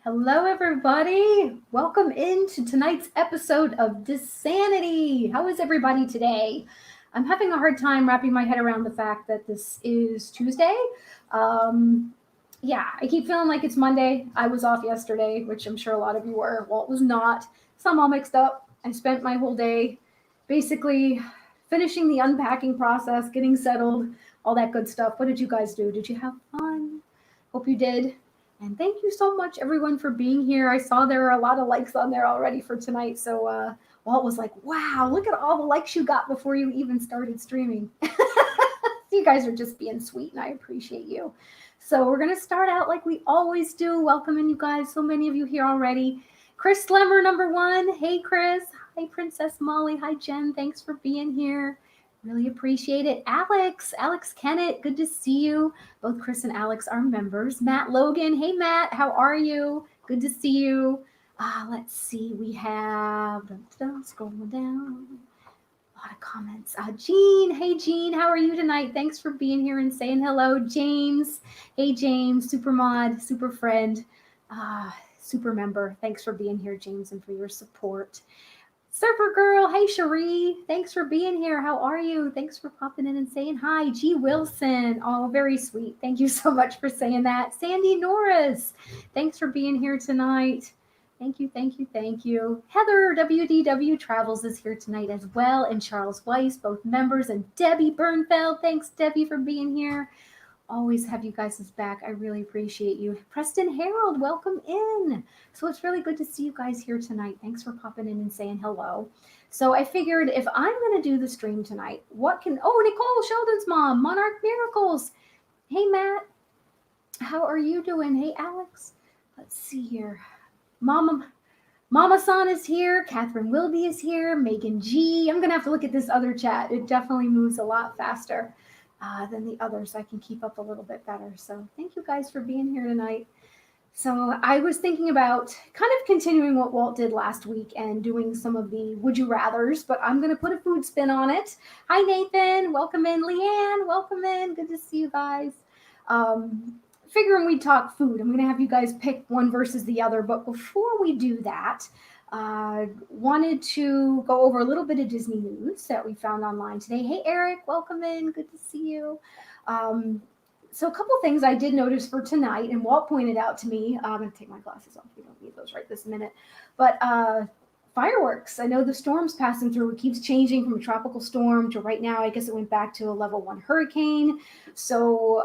Hello, everybody. Welcome into tonight's episode of DISANITY. How is everybody today? I'm having a hard time wrapping my head around the fact that this is Tuesday. Um, I keep feeling like it's Monday. I was off yesterday, which I'm sure a lot of you were. Walt was not. So I'm all mixed up. I spent my whole day basically finishing the unpacking process, getting settled, all that good stuff. What did you guys do? Did you have fun? Hope you did. And thank you so much, everyone, for being here. I saw there were a lot of likes on there already for tonight. So Walt was like, wow, look at all the likes you got before you even started streaming. You guys are just being sweet, and I appreciate you. So we're going to start out like we always do, welcoming you guys. So many of you here already. Chris Slemmer, number one. Hey, Chris. Hi, Princess Molly. Hi, Jen. Thanks for being here. Really appreciate it. Alex Kennett, good to see you. Both Chris and Alex are members. Matt Logan, hey Matt, how are you? Good to see you. Let's see, we have, scrolling down, a lot of comments. Jean, hey Jean, how are you tonight? Thanks for being here and saying hello. James, hey James, super mod, super friend, super member. Thanks for being here, James, and for your support. Surfer Girl, hey Cherie, thanks for being here. How are you? Thanks for popping in and saying hi. G. Wilson, oh, very sweet. Thank you so much for saying that. Sandy Norris, thanks for being here tonight. Thank you, thank you, thank you. Heather WDW Travels is here tonight as well, and Charles Weiss, both members, and Debbie Bernfeld. Thanks, Debbie, for being here. Always have you guys' back. I really appreciate you. Preston Harold, welcome in. So it's really good to see you guys here tonight. Thanks for popping in and saying hello. So I figured if I'm going to do the stream tonight, Nicole Sheldon's mom, Monarch Miracles. Hey, Matt. How are you doing? Hey, Alex. Let's see here. Mama San is here. Catherine Wilby is here. Megan G. I'm going to have to look at this other chat. It definitely moves a lot faster than the others. I can keep up a little bit better. So thank you guys for being here tonight. So I was thinking about kind of continuing what Walt did last week and doing some of the would you rathers, but I'm going to put a food spin on it. Hi, Nathan. Welcome in. Leanne, welcome in. Good to see you guys. Figuring we'd talk food. I'm going to have you guys pick one versus the other. But before we do that, wanted to go over a little bit of Disney news that we found online today. Hey, Eric, welcome in. Good to see you. So a couple things I did notice for tonight, and Walt pointed out to me. I'm going to take my glasses off. We don't need those right this minute. But fireworks. I know the storm's passing through. It keeps changing from a tropical storm to right now. I guess it went back to a level 1 hurricane. So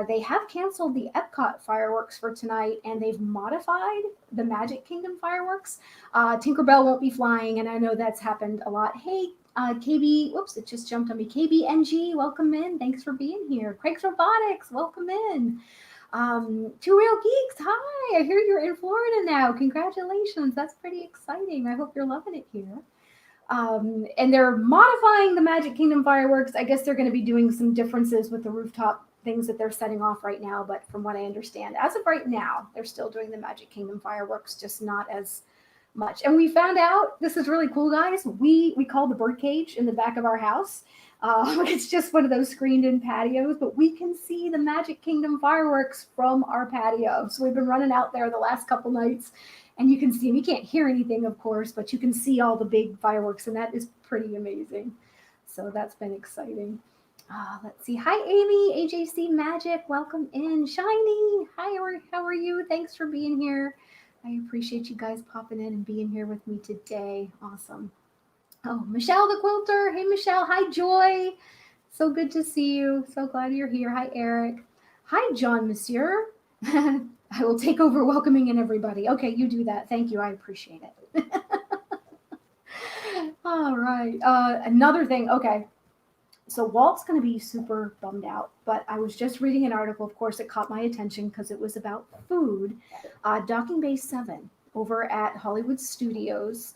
they have canceled the Epcot fireworks for tonight, and they've modified the Magic Kingdom fireworks. Tinkerbell won't be flying, and I know that's happened a lot. Hey, KB, whoops, it just jumped on me. KBNG, welcome in. Thanks for being here. Craig's Robotics, welcome in. Two Real Geeks, hi. I hear you're in Florida now. Congratulations. That's pretty exciting. I hope you're loving it here. And they're modifying the Magic Kingdom fireworks. I guess they're going to be doing some differences with the rooftop things that they're setting off right now. But from what I understand, as of right now, they're still doing the Magic Kingdom fireworks, just not as much. And we found out, this is really cool, guys. We call the birdcage in the back of our house. It's just one of those screened-in patios, but we can see the Magic Kingdom fireworks from our patio. So we've been running out there the last couple nights, and you can see them. You can't hear anything, of course, but you can see all the big fireworks, and that is pretty amazing. So that's been exciting. Let's see. Hi, Amy, AJC Magic. Welcome in. Shiny. Hi, how are you? Thanks for being here. I appreciate you guys popping in and being here with me today. Awesome. Oh, Michelle the Quilter. Hey, Michelle. Hi, Joy. So good to see you. So glad you're here. Hi, Eric. Hi, John Monsieur. I will take over welcoming in everybody. Okay, you do that. Thank you. I appreciate it. All right. Another thing. Okay. So Walt's going to be super bummed out, but I was just reading an article. Of course, it caught my attention because it was about food. Docking Bay 7 over at Hollywood Studios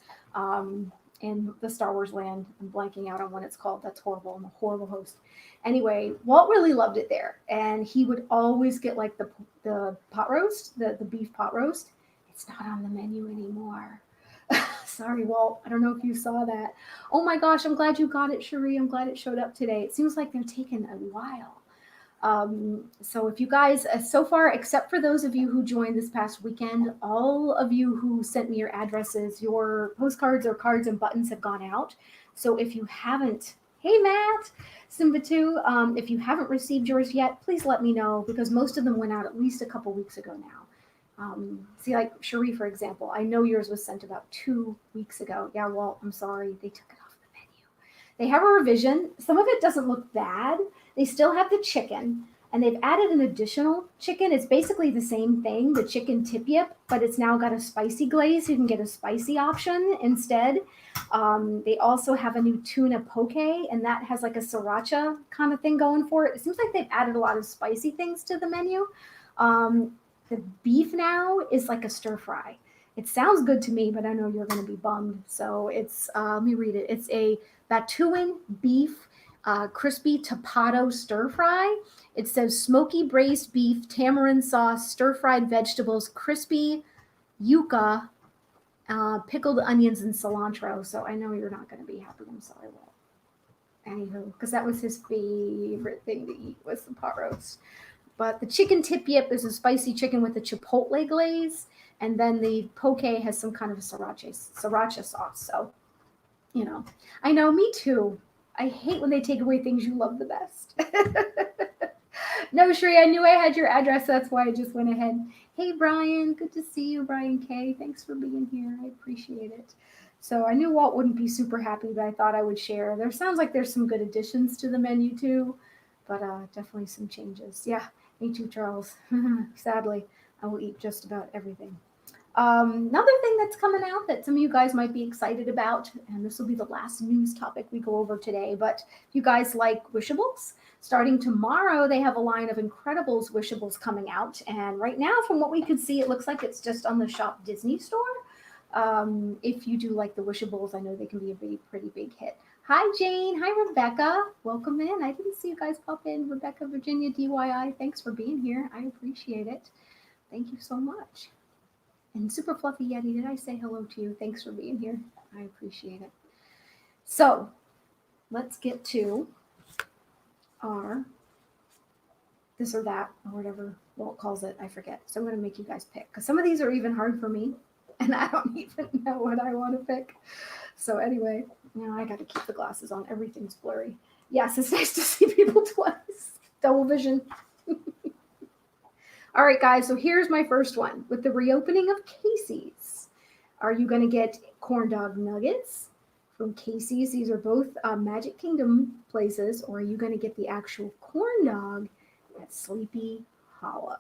in the Star Wars land. I'm blanking out on what it's called. That's horrible. I'm a horrible host. Anyway, Walt really loved it there, and he would always get like the pot roast, the beef pot roast. It's not on the menu anymore. Sorry, Walt. I don't know if you saw that. Oh my gosh, I'm glad you got it, Cherie. I'm glad it showed up today. It seems like they're taking a while. So if you guys, so far, except for those of you who joined this past weekend, all of you who sent me your addresses, your postcards or cards and buttons have gone out. So if you haven't, hey Matt, Simbatu, if you haven't received yours yet, please let me know, because most of them went out at least a couple weeks ago now. See, like Cherie, for example, I know yours was sent about 2 weeks ago. Yeah, Walt, I'm sorry, they took it off the menu. They have a revision. Some of it doesn't look bad. They still have the chicken, and they've added an additional chicken. It's basically the same thing, the chicken tip yip, but it's now got a spicy glaze. You can get a spicy option instead. They also have a new tuna poke, and that has like a sriracha kind of thing going for it. It seems like they've added a lot of spicy things to the menu. The beef now is like a stir fry. It sounds good to me, but I know you're going to be bummed. So it's, let me read it. It's a Batuan beef crispy tapato stir fry. It says smoky braised beef, tamarind sauce, stir fried vegetables, crispy yuca, pickled onions, and cilantro. So I know you're not going to be happy. I'm sorry, Walt. Anywho, because that was his favorite thing to eat, was the pot roast. But the chicken tip yip is a spicy chicken with a chipotle glaze, and then the poke has some kind of a sriracha sauce. So, you know, I know, me too. I hate when they take away things you love the best. No, Shree, I knew I had your address. That's why I just went ahead. Hey, Brian. Good to see you, Brian K. Thanks for being here. I appreciate it. So I knew Walt wouldn't be super happy, but I thought I would share. There sounds like there's some good additions to the menu, too, but definitely some changes. Yeah, me too, Charles. Sadly, I will eat just about everything. Another thing that's coming out that some of you guys might be excited about, and this will be the last news topic we go over today, but if you guys like Wishables, starting tomorrow, they have a line of Incredibles Wishables coming out. And right now, from what we could see, it looks like it's just on the Shop Disney store. If you do like the Wishables, I know they can be a pretty big hit. Hi, Jane. Hi, Rebecca. Welcome in. I didn't see you guys pop in. Rebecca, Virginia, DYI, thanks for being here. I appreciate it. Thank you so much. And Super Fluffy Yeti, did I say hello to you? Thanks for being here. I appreciate it. So let's get to our this or that, or whatever Walt calls it. I forget. So I'm going to make you guys pick, because some of these are even hard for me, and I don't even know what I want to pick. So anyway, I got to keep the glasses on. Everything's blurry. Yes, it's nice to see people twice. Double vision. All right, guys, so here's my first one. With the reopening of Casey's, are you going to get corn dog nuggets from Casey's? These are both Magic Kingdom places. Or are you going to get the actual corn dog at Sleepy Hollow?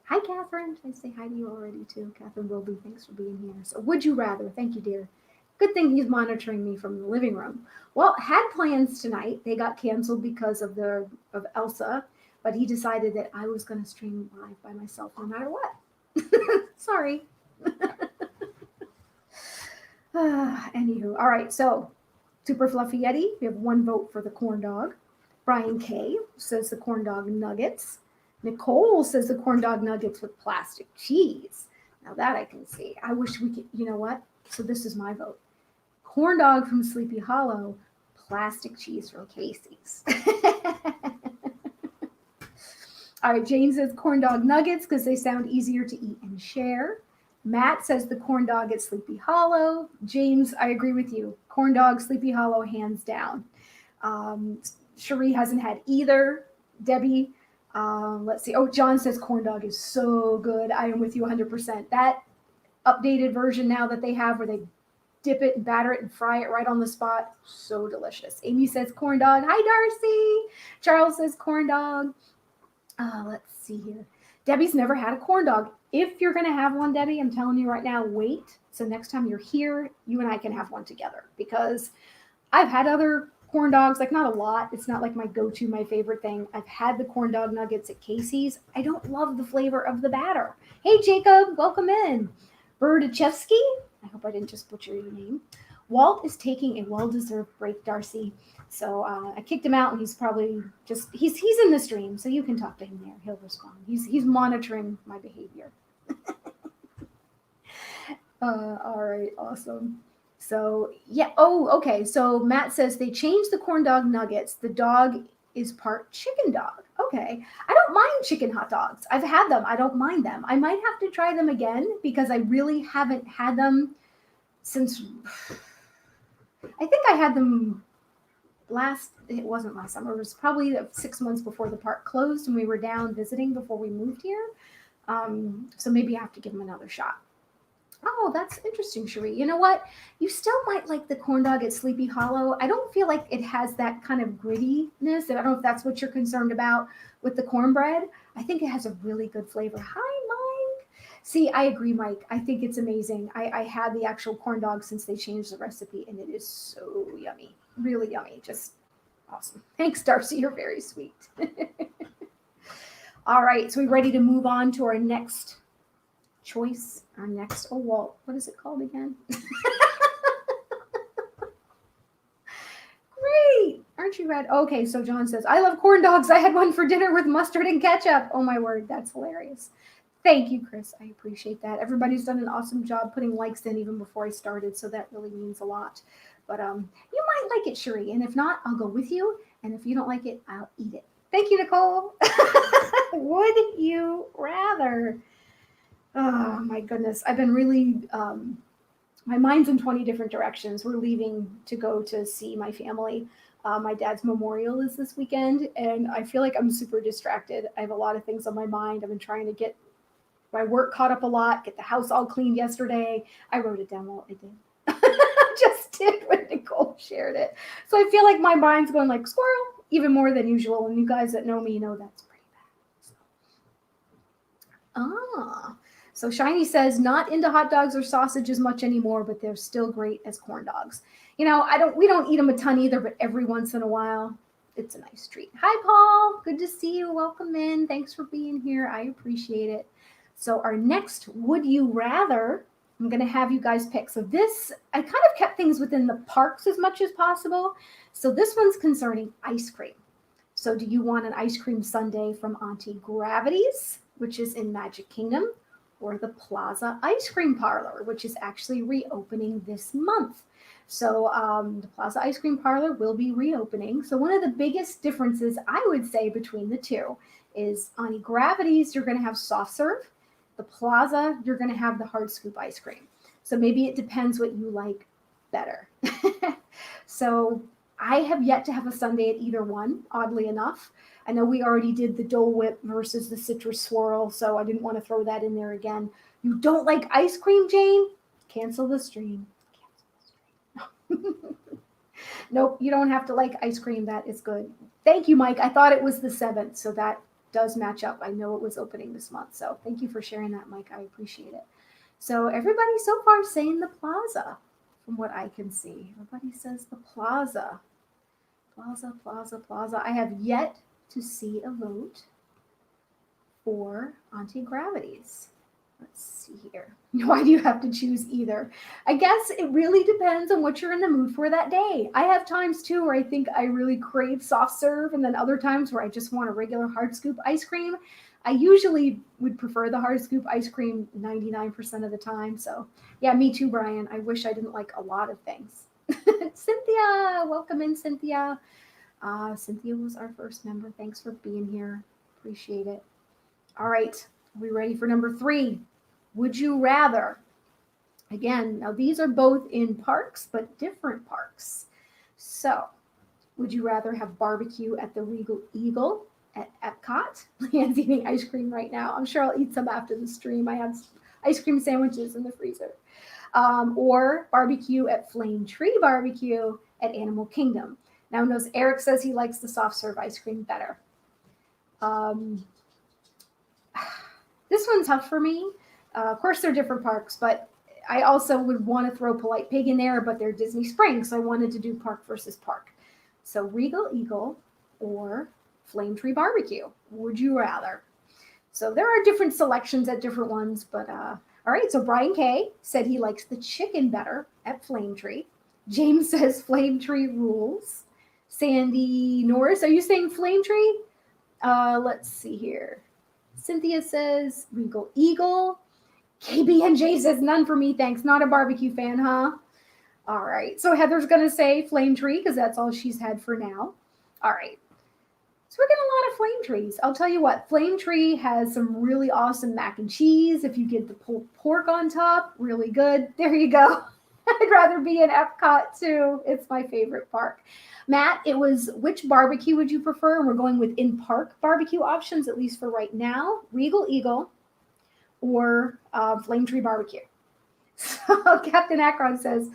Hi, Catherine. I say hi to you already, too. Catherine Wilby, thanks for being here. So would you rather? Thank you, dear. Good thing he's monitoring me from the living room. Well, had plans tonight. They got canceled because of Elsa. But he decided that I was going to stream live by myself no matter what. Sorry. Anywho, all right. So, Super Fluffy Yeti, we have 1 vote for the corn dog. Brian K says the corn dog nuggets. Nicole says the corn dog nuggets with plastic cheese. Now that I can see. I wish we could, you know what? So this is my vote. Corn dog from Sleepy Hollow, plastic cheese from Casey's. All right, Jane says corn dog nuggets because they sound easier to eat and share. Matt says the corn dog at Sleepy Hollow. James, I agree with you. Corn dog, Sleepy Hollow, hands down. Cherie hasn't had either. Debbie, let's see. Oh, John says corn dog is so good. I am with you 100%. That updated version now that they have where they dip it and batter it and fry it right on the spot, so delicious. Amy says corn dog. Hi, Darcy. Charles says corn dog. Let's see here. Debbie's never had a corn dog. If you're going to have one, Debbie, I'm telling you right now, wait. So next time you're here, you and I can have one together, because I've had other corn dogs, like not a lot. It's not like my go-to, my favorite thing. I've had the corn dog nuggets at Casey's. I don't love the flavor of the batter. Hey, Jacob, welcome in. Berdachevsky, I hope I didn't just butcher your name. Walt is taking a well-deserved break, Darcy. So I kicked him out, and he's probably just, he's in the stream, so you can talk to him there. He'll respond. He's monitoring my behavior. All right, awesome. So, yeah, oh, okay. So Matt says they changed the corn dog nuggets. The dog is part chicken dog. Okay. I don't mind chicken hot dogs. I've had them. I don't mind them. I might have to try them again because I really haven't had them since, I think I had them it wasn't last summer. It was probably 6 months before the park closed and we were down visiting before we moved here. So maybe I have to give them another shot. Oh, that's interesting, Cherie. You know what? You still might like the corn dog at Sleepy Hollow. I don't feel like it has that kind of grittiness. I don't know if that's what you're concerned about with the cornbread. I think it has a really good flavor. Hi, Mike. See, I agree, Mike. I think it's amazing. I had the actual corn dog since they changed the recipe, and it is so yummy. Really yummy. Just awesome. Thanks, Darcy. You're very sweet. All right. So we ready to move on to our next choice? Our next, what is it called again? Great. Aren't you ready? Okay, so John says, I love corn dogs. I had one for dinner with mustard and ketchup. Oh my word, that's hilarious. Thank you, Chris. I appreciate that. Everybody's done an awesome job putting likes in even before I started, so that really means a lot. But you might like it, Cherie, and if not, I'll go with you. And if you don't like it, I'll eat it. Thank you, Nicole. Would you rather? Oh my goodness. I've been really, my mind's in 20 different directions. We're leaving to go to see my family. My dad's memorial is this weekend, and I feel like I'm super distracted. I have a lot of things on my mind. I've been trying to get my work caught up a lot, get the house all cleaned yesterday. I wrote it down while I did. I just did when Nicole shared it. So I feel like my mind's going like squirrel, even more than usual. And you guys that know me know that's pretty bad. So Shiny says, not into hot dogs or sausage as much anymore, but they're still great as corn dogs. You know, we don't eat them a ton either, but every once in a while, it's a nice treat. Hi, Paul. Good to see you. Welcome in. Thanks for being here. I appreciate it. So our next would you rather, I'm going to have you guys pick. So this, I kind of kept things within the parks as much as possible. So this one's concerning ice cream. So do you want an ice cream sundae from Auntie Gravity's, which is in Magic Kingdom, or the Plaza Ice Cream Parlor, which is actually reopening this month? So the Plaza Ice Cream Parlor will be reopening. So one of the biggest differences I would say between the two is Auntie Gravity's, you're going to have soft serve. The Plaza, you're going to have the hard scoop ice cream. So maybe it depends what you like better. So I have yet to have a sundae at either one, oddly enough. I know we already did the Dole Whip versus the citrus swirl, so I didn't want to throw that in there again. You don't like ice cream, Jane? Cancel the stream. Nope, you don't have to like ice cream. That is good. Thank you, Mike. I thought it was the 7th, so that does match up. I know it was opening this month, so thank you for sharing that, Mike. I appreciate it. So everybody so far saying the Plaza, from what I can see. Everybody says the Plaza. Plaza, Plaza, Plaza. I have yet to see a vote for Auntie Gravity's. Let's see here. Why do you have to choose either? I guess it really depends on what you're in the mood for that day. I have times too where I think I really crave soft serve, and then other times where I just want a regular hard scoop ice cream. I usually would prefer the hard scoop ice cream 99% of the time. So yeah, me too, Brian. I wish I didn't like a lot of things. Cynthia, welcome in, Cynthia. Cynthia was our first member. Thanks for being here. Appreciate it. All right. Are we ready for number 3? Would you rather? Again, now these are both in parks, but different parks. So, would you rather have barbecue at the Regal Eagle at Epcot? Leanne's eating ice cream right now. I'm sure I'll eat some after the stream. I have ice cream sandwiches in the freezer. Or barbecue at Flame Tree Barbecue at Animal Kingdom. Now, knows Eric says he likes the soft serve ice cream better. This one's tough for me. Of course, they're different parks, but I also would want to throw Polite Pig in there, but they're Disney Springs, so I wanted to do park versus park. So Regal Eagle or Flame Tree Barbecue, would you rather? So there are different selections at different ones, but all right. So Brian K said he likes the chicken better at Flame Tree. James says Flame Tree rules. Sandy Norris, are you saying Flame Tree? Let's see here. Cynthia says Regal Eagle. KBNJ says none for me, thanks. Not a barbecue fan, huh? All right. So Heather's going to say Flame Tree because that's all she's had for now. All right. So we're getting a lot of Flame Trees. I'll tell you what, Flame Tree has some really awesome mac and cheese. If you get the pulled pork on top, really good. There you go. I'd rather be in Epcot too. It's my favorite park. Matt, it was which barbecue would you prefer? And we're going with in-park barbecue options, at least for right now. Regal Eagle or Flame Tree Barbecue. So Captain Akron says,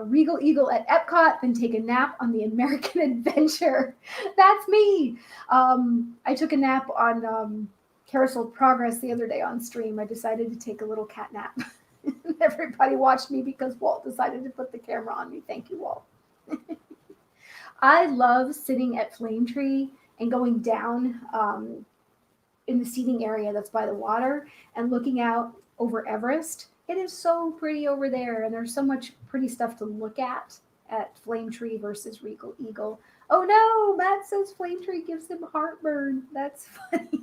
Regal Eagle at Epcot, then take a nap on the American Adventure. That's me. I took a nap on Carousel Progress the other day on stream. I decided to take a little cat nap. Everybody watched me because Walt decided to put the camera on me. Thank you, Walt. I love sitting at Flame Tree and going down in the seating area that's by the water and looking out over Everest. It is so pretty over there, and there's so much pretty stuff to look at Flame Tree versus Regal Eagle. Oh no, Matt says Flame Tree gives him heartburn. That's funny.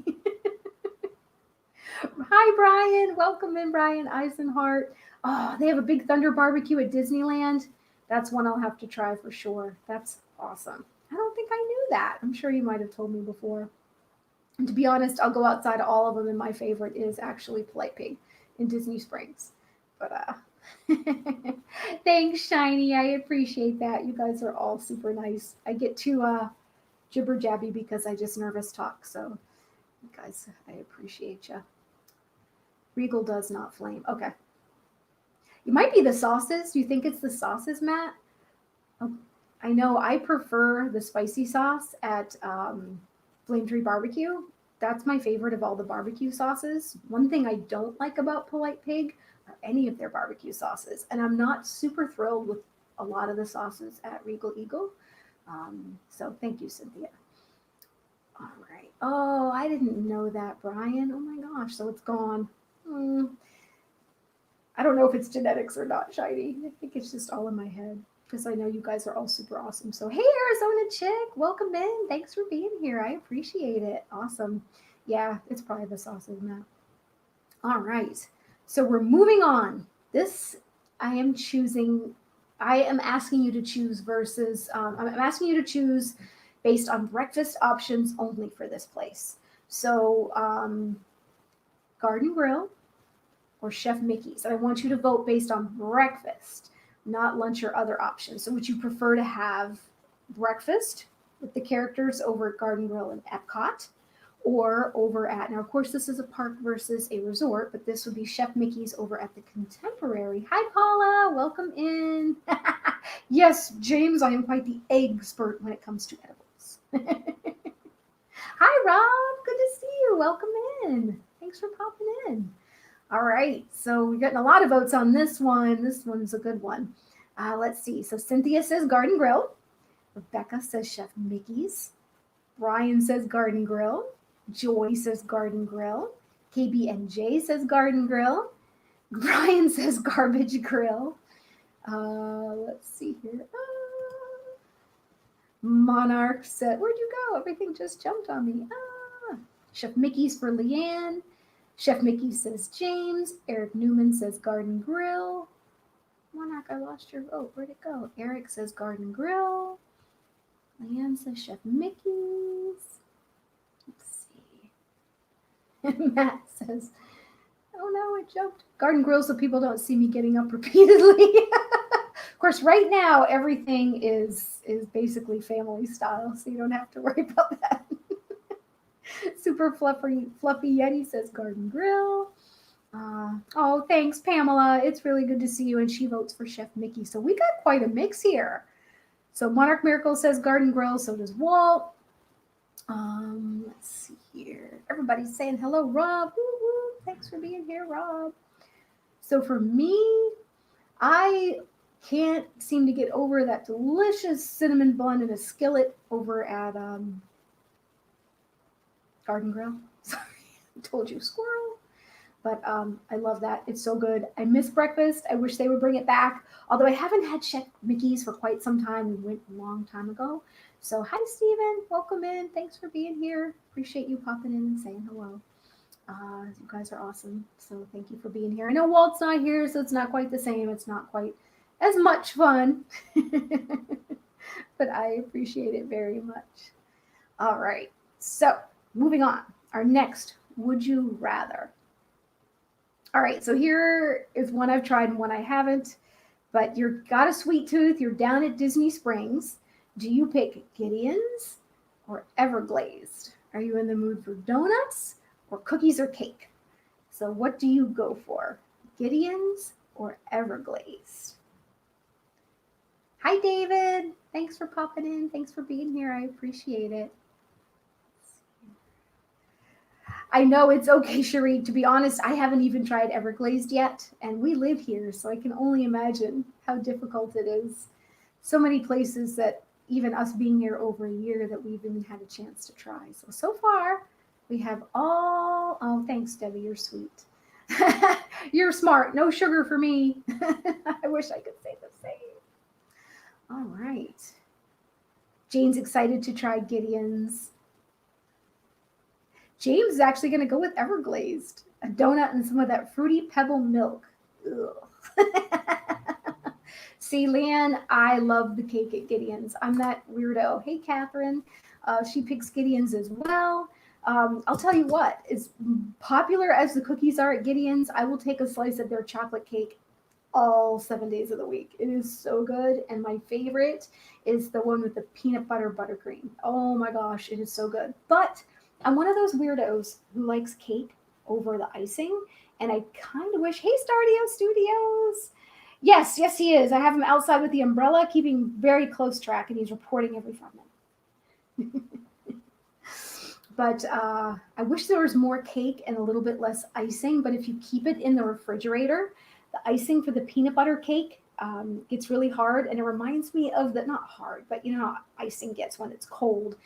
Hi, Brian. Welcome in, Brian Eisenhart. Oh, they have a Big Thunder barbecue at Disneyland. That's one I'll have to try for sure. That's awesome. I don't think I knew that. I'm sure you might have told me before. And to be honest, I'll go outside of all of them, and my favorite is actually Polite Pig in Disney Springs. But thanks, Shiny. I appreciate that. You guys are all super nice. I get to jibber jabby because I just nervous talk. So, you guys, I appreciate you. Regal does not flame. Okay. It might be the sauces. Do you think it's the sauces, Matt? Oh, I know I prefer the spicy sauce at Flame Tree Barbecue. That's my favorite of all the barbecue sauces. One thing I don't like about Polite Pig are any of their barbecue sauces. And I'm not super thrilled with a lot of the sauces at Regal Eagle. So thank you, Cynthia. All right. Oh, I didn't know that, Brian. Oh my gosh. So it's gone. I don't know if it's genetics or not, Shiny. I think it's just all in my head because I know you guys are all super awesome. So, hey, Arizona Chick, welcome in. Thanks for being here. I appreciate it. Awesome. Yeah, it's probably the sauces, Matt. All right. So we're moving on. This I am asking you to choose versus, I'm asking you to choose based on breakfast options only for this place. So, Garden Grill or Chef Mickey's. And I want you to vote based on breakfast, not lunch or other options. So would you prefer to have breakfast with the characters over at Garden Grill and Epcot or over at, now of course this is a park versus a resort, but this would be Chef Mickey's over at the Contemporary. Hi Paula, welcome in. Yes, James, I am quite the expert when it comes to edibles. Hi Rob, good to see you. Welcome in. Thanks for popping in. All right, so we're getting a lot of votes on this one. This one's a good one. Let's see. So Cynthia says Garden Grill. Rebecca says Chef Mickey's. Brian says Garden Grill. Joy says Garden Grill. KBNJ says Garden Grill. Brian says Garbage Grill. Let's see here. Monarch said, where'd you go? Everything just jumped on me. Chef Mickey's for Leanne. Chef Mickey says James. Eric Newman says Garden Grill. Monarch, I lost your vote. Where'd it go? Eric says Garden Grill. Leanne says Chef Mickey's. Let's see. Matt says, oh no, it jumped. Garden Grill so people don't see me getting up repeatedly. Of course, right now, everything is basically family style, so you don't have to worry about that. Super fluffy Yeti says Garden Grill. Oh, thanks, Pamela. It's really good to see you. And she votes for Chef Mickey. So we got quite a mix here. So Monarch Miracle says Garden Grill. So does Walt. Let's see here. Everybody's saying hello, Rob. Woo-woo. Thanks for being here, Rob. So for me, I can't seem to get over that delicious cinnamon bun in a skillet over at Garden Grill. Sorry, I told you, squirrel. But I love that. It's so good. I miss breakfast. I wish they would bring it back. Although I haven't had Chef Mickey's for quite some time. We went a long time ago. So hi, Steven. Welcome in. Thanks for being here. Appreciate you popping in and saying hello. You guys are awesome. So thank you for being here. I know Walt's not here, so it's not quite the same. It's not quite as much fun. But I appreciate it very much. All right. So moving on. Our next, would you rather? All right. So here is one I've tried and one I haven't. But you've got a sweet tooth. You're down at Disney Springs. Do you pick Gideon's or Everglazed? Are you in the mood for donuts or cookies or cake? So what do you go for? Gideon's or Everglazed? Hi, David. Thanks for popping in. Thanks for being here. I appreciate it. I know it's okay, Cherie. To be honest, I haven't even tried Everglazed yet, and we live here, so I can only imagine how difficult it is. So many places that even us being here over a year that we've even had a chance to try. So far, we have all, oh, thanks, Debbie, you're sweet. You're smart. No sugar for me. I wish I could say the same. All right. Jane's excited to try Gideon's. James is actually going to go with Everglazed, a donut and some of that fruity pebble milk. See, Leanne, I love the cake at Gideon's. I'm that weirdo. Hey, Catherine. She picks Gideon's as well. I'll tell you what, as popular as the cookies are at Gideon's, I will take a slice of their chocolate cake all 7 days of the week. It is so good. And my favorite is the one with the peanut butter buttercream. Oh my gosh, it is so good. But I'm one of those weirdos who likes cake over the icing. And I kind of wish, hey, Stardio Studios. Yes, he is. I have him outside with the umbrella, keeping very close track, and he's reporting every 5 minutes. But I wish there was more cake and a little bit less icing. But if you keep it in the refrigerator, the icing for the peanut butter cake gets really hard. And it reminds me of the, not hard, but you know how icing gets when it's cold.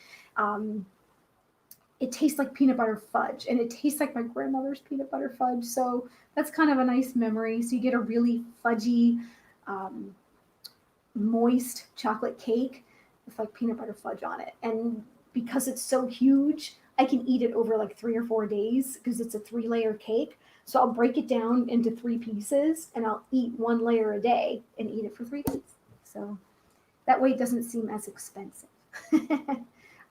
It tastes like peanut butter fudge, and it tastes like my grandmother's peanut butter fudge. So that's kind of a nice memory. So you get a really fudgy, moist chocolate cake with like peanut butter fudge on it. And because it's so huge, I can eat it over like 3 or 4 days because it's a 3-layer cake. So I'll break it down into 3 pieces and I'll eat 1 layer a day and eat it for 3 days. So that way it doesn't seem as expensive.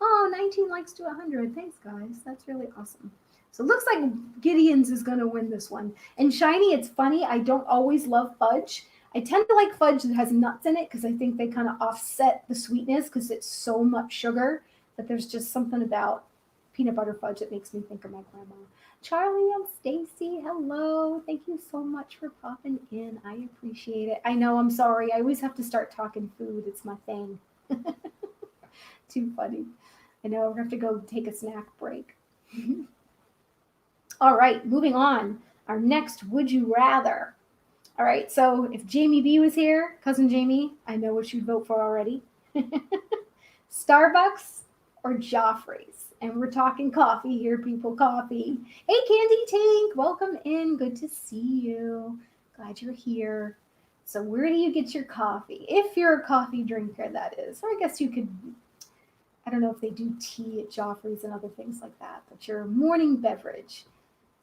Oh, 19 likes to 100. Thanks, guys. That's really awesome. So it looks like Gideon's is going to win this one. And Shiny, it's funny. I don't always love fudge. I tend to like fudge that has nuts in it because I think they kind of offset the sweetness because it's so much sugar. But there's just something about peanut butter fudge that makes me think of my grandma. Charlie and Stacy, hello. Thank you so much for popping in. I appreciate it. I know, I'm sorry. I always have to start talking food. It's my thing. Too funny. I know, we're going to have to go take a snack break. All right, moving on. Our next Would You Rather. All right, so if Jamie B was here, cousin Jamie, I know what you'd vote for already. Starbucks or Joffrey's? And we're talking coffee here, people, coffee. Hey, Candy Tank, welcome in. Good to see you. Glad you're here. So where do you get your coffee? If you're a coffee drinker, that is. Or I guess you could, I don't know if they do tea at Joffrey's and other things like that, but your morning beverage,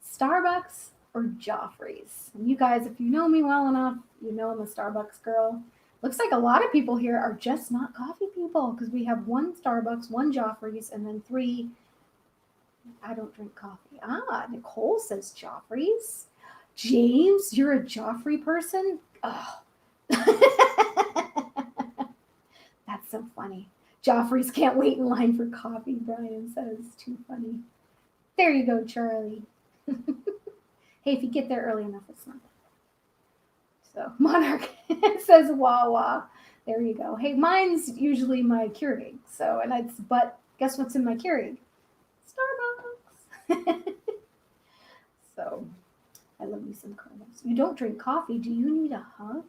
Starbucks or Joffrey's? And you guys, if you know me well enough, you know I'm a Starbucks girl. Looks like a lot of people here are just not coffee people because we have 1 Starbucks, 1 Joffrey's, and then 3, I don't drink coffee. Ah, Nicole says Joffrey's. James, you're a Joffrey person? Oh. That's so funny. Joffrey's can't wait in line for coffee, Brian says. Too funny. There you go, Charlie. Hey, if you get there early enough, it's not bad. So Monarch says Wawa. There you go. Hey, mine's usually my Keurig. So, and it's, but guess what's in my Keurig? Starbucks. So I love me some Carlos. You don't drink coffee. Do you need a hug?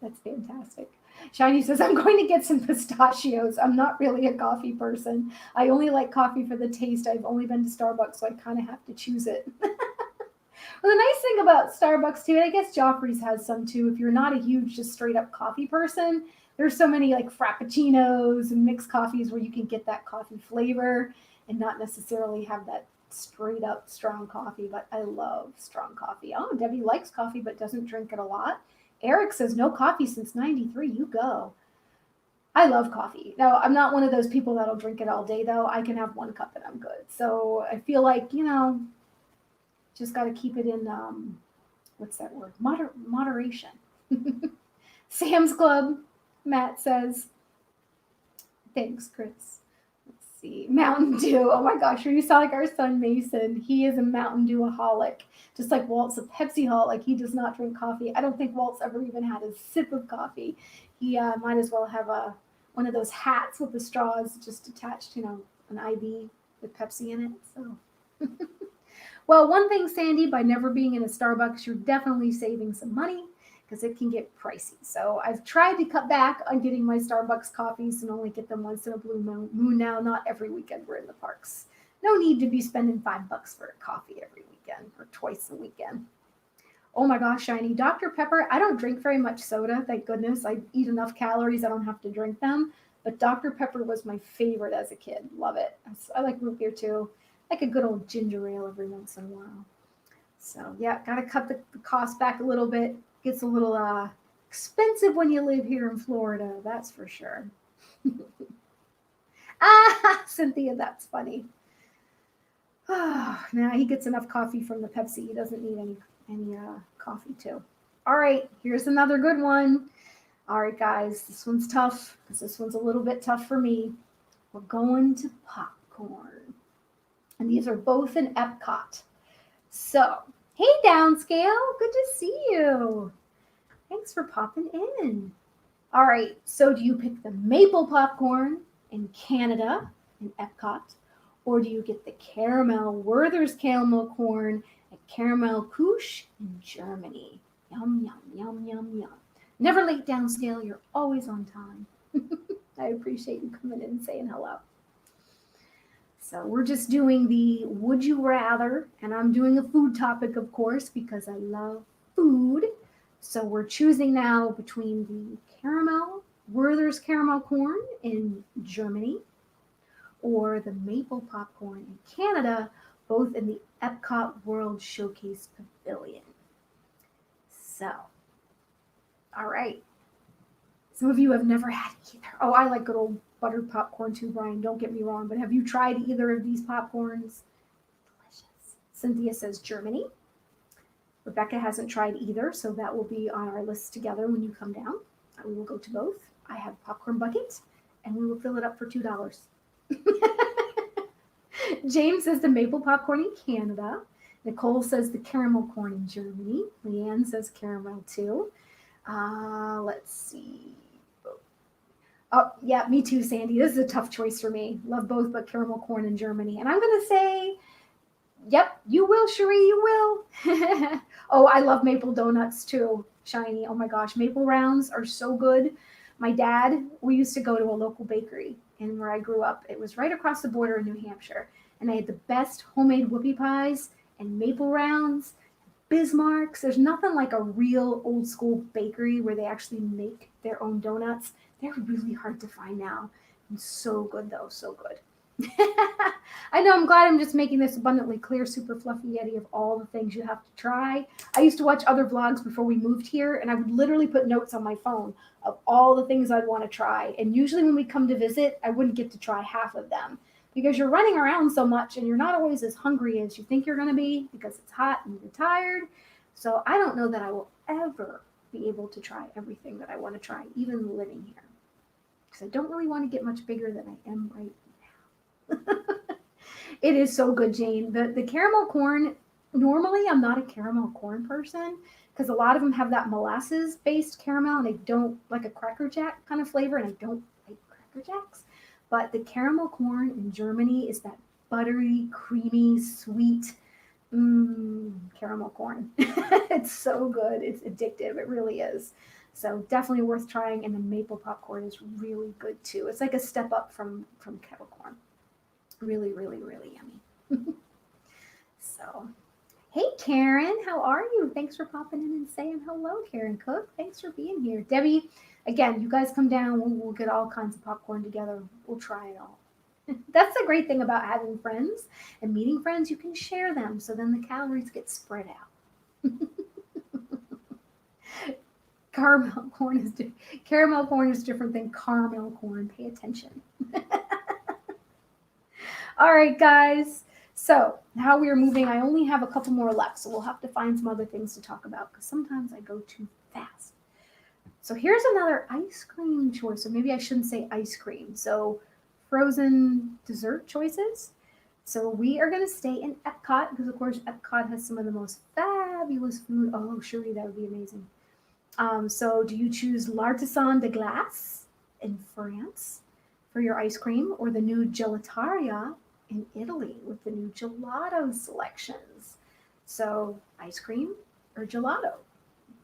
That's fantastic. Shiny says, I'm going to get some pistachios. I'm not really a coffee person. I only like coffee for the taste. I've only been to Starbucks, so I kind of have to choose it. Well, the nice thing about Starbucks, too, I guess Joffrey's has some, too. If you're not a huge, just straight-up coffee person, there's so many, like, frappuccinos and mixed coffees where you can get that coffee flavor and not necessarily have that straight-up strong coffee. But I love strong coffee. Oh, Debbie likes coffee but doesn't drink it a lot. Eric says, no coffee since 93. You go. I love coffee. Now, I'm not one of those people that'll drink it all day, though. I can have one cup and I'm good. So I feel like, just got to keep it in, what's that word? Moderation. Sam's Club, Matt says, thanks, Chris. Let's see. Mountain Dew. Oh my gosh, you saw like our son Mason. He is a Mountain Dew-aholic. Just like Walt's a Pepsi-holic. He does not drink coffee. I don't think Walt's ever even had a sip of coffee. He might as well have one of those hats with the straws just attached, an IV with Pepsi in it. So, well, one thing, Sandy, by never being in a Starbucks, you're definitely saving some money because it can get pricey. So I've tried to cut back on getting my Starbucks coffees and only get them once in a blue moon now. Not every weekend we're in the parks. No need to be spending $5 for a coffee every weekend or twice a weekend. Oh my gosh, Shiny. Dr. Pepper, I don't drink very much soda, thank goodness. I eat enough calories, I don't have to drink them. But Dr. Pepper was my favorite as a kid. Love it. I like root beer too. I like a good old ginger ale every once in a while. So yeah, gotta cut the cost back a little bit. Gets a little expensive when you live here in Florida, that's for sure. Cynthia, that's funny. Now he gets enough coffee from the Pepsi. He doesn't need any coffee too. All right, here's another good one. All right, guys, this one's tough because this one's a little bit tough for me. We're going to popcorn. And these are both in Epcot. So, hey, Downscale, good to see you. Thanks for popping in. All right, so do you pick the maple popcorn in Canada, in Epcot, or do you get the caramel Werther's caramel corn at Caramel Couche in Germany? Yum, yum, yum, yum, yum. Never late, Downscale. You're always on time. I appreciate you coming in and saying hello. So we're just doing the Would You Rather, and I'm doing a food topic, of course, because I love food. So we're choosing now between the Werther's caramel corn in Germany, or the maple popcorn in Canada, both in the Epcot World Showcase Pavilion. So, all right. Some of you have never had either. Oh, I like good old buttered popcorn too, Brian. Don't get me wrong. But have you tried either of these popcorns? Delicious. Cynthia says Germany. Rebecca hasn't tried either, so that will be on our list together when you come down. We will go to both. I have a popcorn bucket, and we will fill it up for $2. James says the maple popcorn in Canada. Nicole says the caramel corn in Germany. Leanne says caramel too. Let's see. Oh, yeah, me too, Sandy. This is a tough choice for me. Love both, but caramel corn in Germany. And I'm going to say, yep, you will, Cherie, you will. Oh, I love maple donuts too, Shiny. Oh my gosh, maple rounds are so good. My dad, we used to go to a local bakery, and where I grew up, it was right across the border in New Hampshire. And they had the best homemade whoopie pies and maple rounds, Bismarcks. There's nothing like a real old school bakery where they actually make their own donuts. They're really hard to find now. And so good though, so good. I know, I'm glad I'm just making this abundantly clear, super fluffy Yeti of all the things you have to try. I used to watch other vlogs before we moved here, and I would literally put notes on my phone of all the things I'd want to try. And usually when we come to visit, I wouldn't get to try half of them because you're running around so much and you're not always as hungry as you think you're going to be because it's hot and you're tired. So I don't know that I will ever be able to try everything that I want to try, even living here. Because I don't really want to get much bigger than I am right now. It is so good, Jane. The caramel corn, normally I'm not a caramel corn person because a lot of them have that molasses-based caramel and I don't like a Cracker Jack kind of flavor, and I don't like Cracker Jacks. But the caramel corn in Germany is that buttery, creamy, sweet caramel corn. It's so good. It's addictive. It really is. So definitely worth trying. And the maple popcorn is really good too. It's like a step up from kettle corn. Really, really, really yummy. So, hey, Karen, how are you? Thanks for popping in and saying hello, Karen Cook. Thanks for being here. Debbie, again, you guys come down. We'll get all kinds of popcorn together. We'll try it all. That's the great thing about having friends and meeting friends. You can share them, so then the calories get spread out. Caramel corn is different than caramel corn. Pay attention. All right, guys. So how we are moving, I only have a couple more left, so we'll have to find some other things to talk about because sometimes I go too fast. So here's another ice cream choice, or maybe I shouldn't say ice cream. So frozen dessert choices. So we are going to stay in Epcot because, of course, Epcot has some of the most fabulous food. Oh, Cherie, that would be amazing. So do you choose L'Artisan de Glace in France for your ice cream, or the new Gelataria in Italy with the new gelato selections? So ice cream or gelato,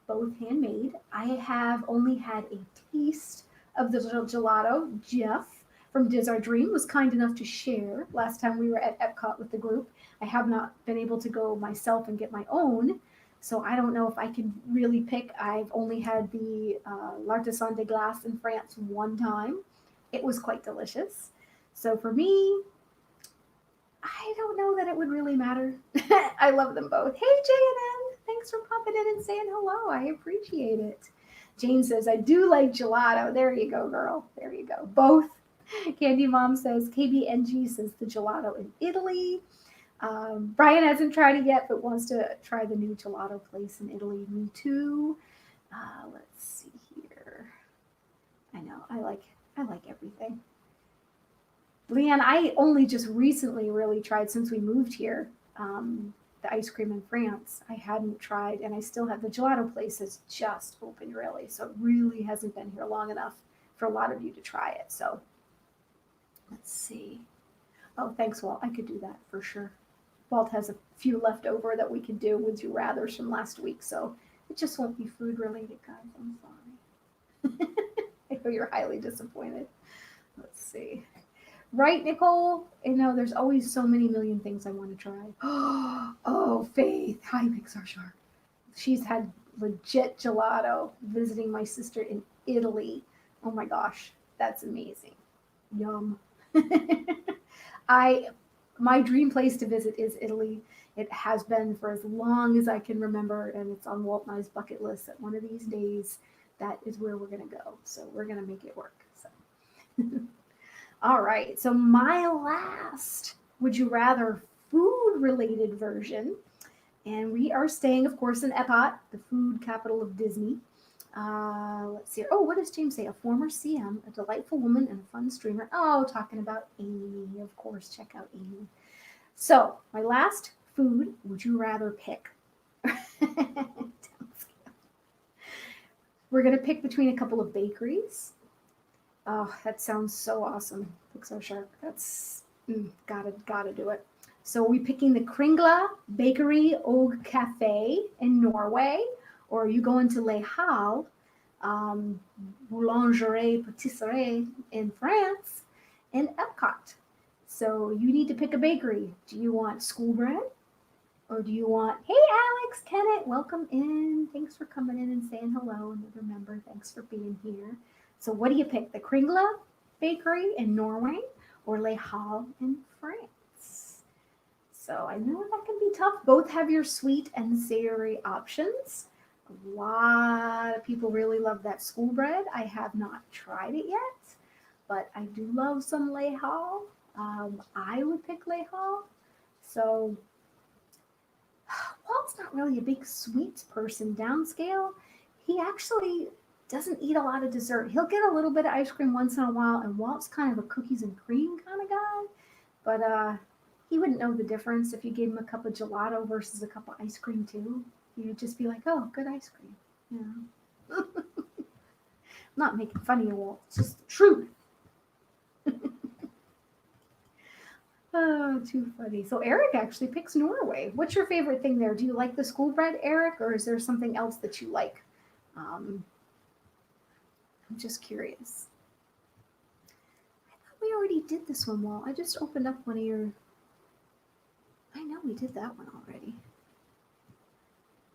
both handmade. I have only had a taste of the gelato. Jeff from Diz Our Dream was kind enough to share last time we were at Epcot with the group. I have not been able to go myself and get my own, so I don't know if I can really pick. I've only had the L'Artisan de Glace in France one time. It was quite delicious. So for me, I don't know that it would really matter. I love them both. Hey, J&N, thanks for popping in and saying hello. I appreciate it. Jane says, I do like gelato. There you go, girl. There you go. Both. Candy Mom says, KBNG says the gelato in Italy. Brian hasn't tried it yet, but wants to try the new gelato place in Italy. Me too. Let's see here. I know, I like everything. Leanne, I only just recently really tried, since we moved here, the ice cream in France. I hadn't tried, and I still have the gelato place has just opened really, so it really hasn't been here long enough for a lot of you to try it. So let's see. Oh, thanks, Walt. I could do that for sure. Walt has a few left over that we could do with you rathers from last week, so it just won't be food related, guys. I'm sorry. I know you're highly disappointed. Let's see. Right, Nicole? You know, there's always so many million things I want to try. Oh, Faith. Hi, Pixar Shark. She's had legit gelato visiting my sister in Italy. Oh my gosh, that's amazing. Yum. My dream place to visit is Italy. It has been for as long as I can remember, and it's on Walt and I's bucket list that one of these days that is where we're going to go. So we're going to make it work. So. All right, so my last would you rather food related version, and we are staying, of course, in Epcot, the food capital of Disney. Let's see. Oh, what does James say? A former CM, a delightful woman, and a fun streamer. Oh, talking about Amy, of course. Check out Amy. So my last food would you rather pick? We're going to pick between a couple of bakeries. Oh, that sounds so awesome. Pixar Shark. That's gotta do it. So are we picking the Kringla Bakery Og Cafe in Norway, or are you going to Les Halles Boulangerie Patisserie in France in Epcot? So you need to pick a bakery. Do you want school bread, or do you want, hey Alex, Kenneth, welcome in. Thanks for coming in and saying hello. And remember, thanks for being here. So what do you pick? The Kringla Bakery in Norway or Les Halles in France? So I know that can be tough. Both have your sweet and savory options. A lot of people really love that school bread. I have not tried it yet, but I do love some Les Halles. I would pick Les Halles. So Walt's not really a big sweets person downscale. He actually doesn't eat a lot of dessert. He'll get a little bit of ice cream once in a while, and Walt's kind of a cookies and cream kind of guy. But he wouldn't know the difference if you gave him a cup of gelato versus a cup of ice cream too. You'd just be like, oh, good ice cream. You know? I'm not making fun of you, Walt. It's just the truth. Oh, too funny. So Eric actually picks Norway. What's your favorite thing there? Do you like the school bread, Eric, or is there something else that you like? I'm just curious. I thought we already did this one, Walt. I just opened up one of your... I know we did that one already.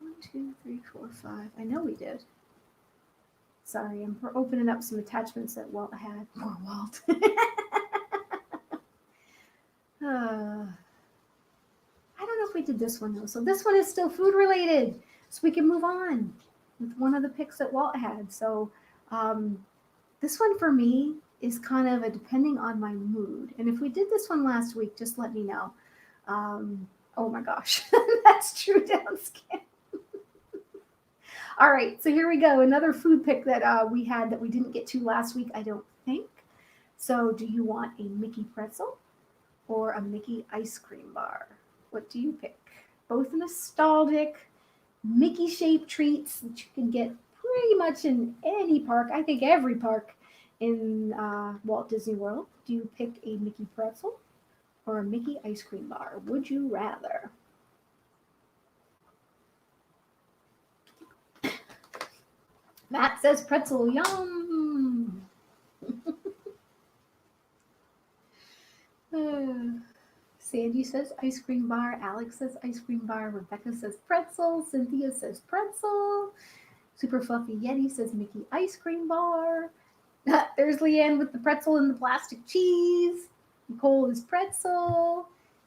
1, 2, 3, 4, 5. I know we did. Sorry, I'm opening up some attachments that Walt had. Poor Walt. I don't know if we did this one though. So this one is still food related. So we can move on. with one of the picks that Walt had. So this one for me is kind of a depending on my mood. And if we did this one last week, just let me know. Oh my gosh, that's true downscan. All right, so here we go. Another food pick that we had that we didn't get to last week, I don't think. So do you want a Mickey pretzel or a Mickey ice cream bar? What do you pick? Both nostalgic, Mickey-shaped treats that you can get pretty much in any park. I think every park in Walt Disney World. Do you pick a Mickey pretzel or a Mickey ice cream bar? Would you rather? Matt says pretzel, yum. Sandy says ice cream bar. Alex says ice cream bar. Rebecca says pretzel. Cynthia says pretzel. Super Fluffy Yeti says Mickey ice cream bar. There's Leanne with the pretzel and the plastic cheese. Nicole is pretzel.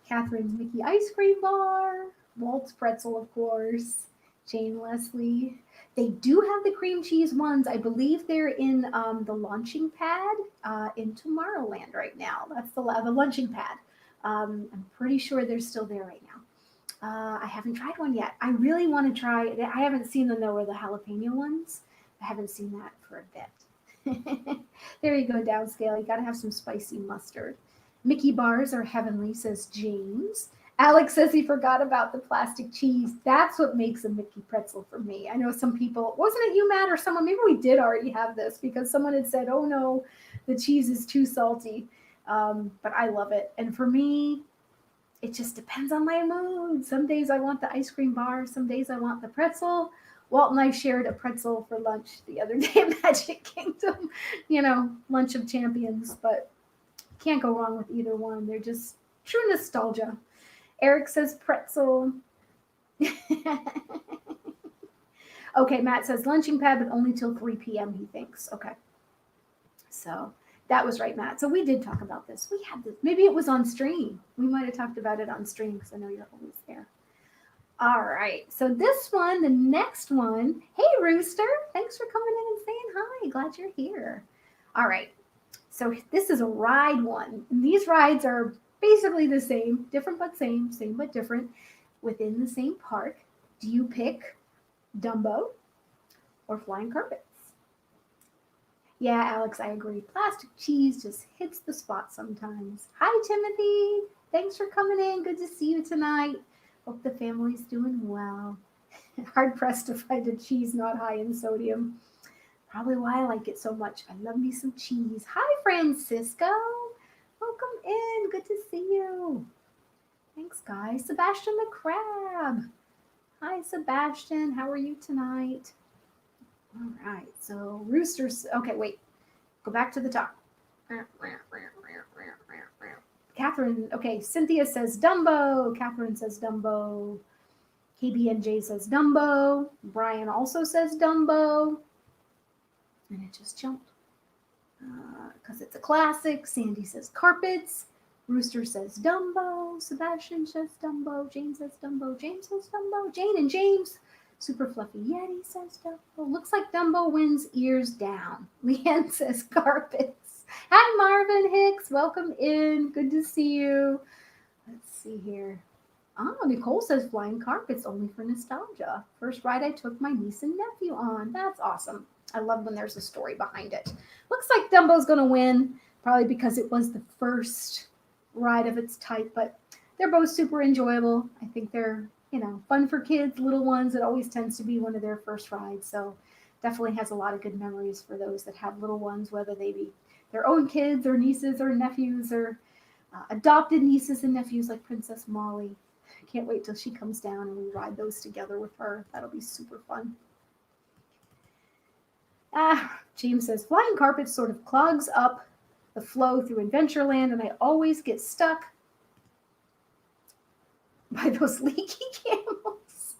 Catherine's Mickey ice cream bar. Walt's pretzel, of course. Jane Leslie. They do have the cream cheese ones. I believe they're in the launching pad in Tomorrowland right now. That's the launching pad. I'm pretty sure they're still there right now. I haven't tried one yet. I really want to try. I haven't seen them though, or the jalapeno ones. I haven't seen that for a bit. There you go, downscale. You got to have some spicy mustard. Mickey bars are heavenly, says James. Alex says he forgot about the plastic cheese. That's what makes a Mickey pretzel for me. I know some people, wasn't it you, Matt, or someone, maybe we did already have this because someone had said, oh no, the cheese is too salty. But I love it. And for me, it just depends on my mood. Some days I want the ice cream bar. Some days I want the pretzel. Walt and I shared a pretzel for lunch the other day at Magic Kingdom. Lunch of champions. But can't go wrong with either one. They're just true nostalgia. Eric says pretzel. Okay, Matt says lunching pad, but only till 3 p.m. he thinks. Okay. So that was right, Matt. So we did talk about this. We had this. Maybe it was on stream. We might have talked about it on stream because I know you're always there. All right. So this one, the next one. Hey, Rooster. Thanks for coming in and saying hi. Glad you're here. All right. So this is a ride one. And these rides are basically the same, different but same but different, within the same park. Do you pick Dumbo or Flying Carpets? Yeah, Alex, I agree. Plastic cheese just hits the spot sometimes. Hi, Timothy. Thanks for coming in. Good to see you tonight. Hope the family's doing well. Hard pressed to find a cheese not high in sodium. Probably why I like it so much. I love me some cheese. Hi, Francisco. Welcome in. Good to see you. Thanks, guys. Sebastian the Crab. Hi, Sebastian. How are you tonight? All right. So, Roosters. Okay, wait. Go back to the top. Catherine. Okay, Cynthia says Dumbo. Catherine says Dumbo. KBNJ says Dumbo. Brian also says Dumbo. And it just jumped. Because it's a classic. Sandy says carpets. Rooster says Dumbo. Sebastian says Dumbo. Jane says Dumbo. James says Dumbo. Jane and James. Super Fluffy Yeti says Dumbo. Looks like Dumbo wins ears down. Leanne says carpets. Hi, Marvin Hicks. Welcome in. Good to see you. Let's see here. Oh, Nicole says flying carpets only for nostalgia. First ride I took my niece and nephew on. That's awesome. I love when there's a story behind it. Looks like Dumbo's going to win, probably because it was the first ride of its type, but they're both super enjoyable. I think they're, fun for kids, little ones. It always tends to be one of their first rides, so definitely has a lot of good memories for those that have little ones, whether they be their own kids or nieces or nephews or adopted nieces and nephews like Princess Molly. I can't wait till she comes down and we ride those together with her. That'll be super fun. James says, flying carpet sort of clogs up the flow through Adventureland, and I always get stuck by those leaky camels.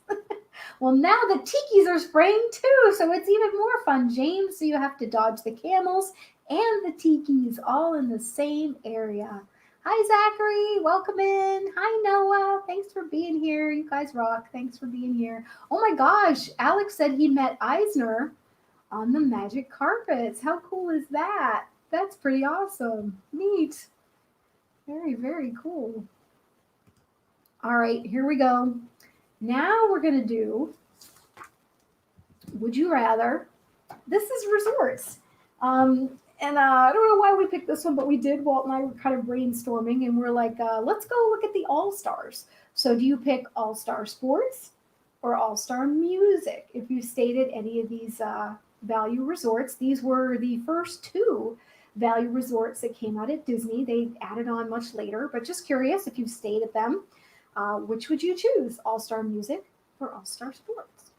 Well, now the tikis are spraying too, so it's even more fun, James. So you have to dodge the camels and the tikis all in the same area. Hi, Zachary. Welcome in. Hi, Noah. Thanks for being here. You guys rock. Thanks for being here. Oh my gosh. Alex said he met Eisner on the magic carpets. How cool is that? That's pretty awesome. Neat. Very, very cool. All right, here we go. Now we're going to do Would You Rather. This is resorts. And I don't know why we picked this one, but we did. Walt and I were kind of brainstorming, and we're like, let's go look at the All-Stars. So do you pick All-Star Sports or All-Star Music? If you stayed at any of these value resorts, these were the first two value resorts that came out at Disney. They added on much later, but just curious if you've stayed at them. Which would you choose, All-Star Music or All-Star Sports?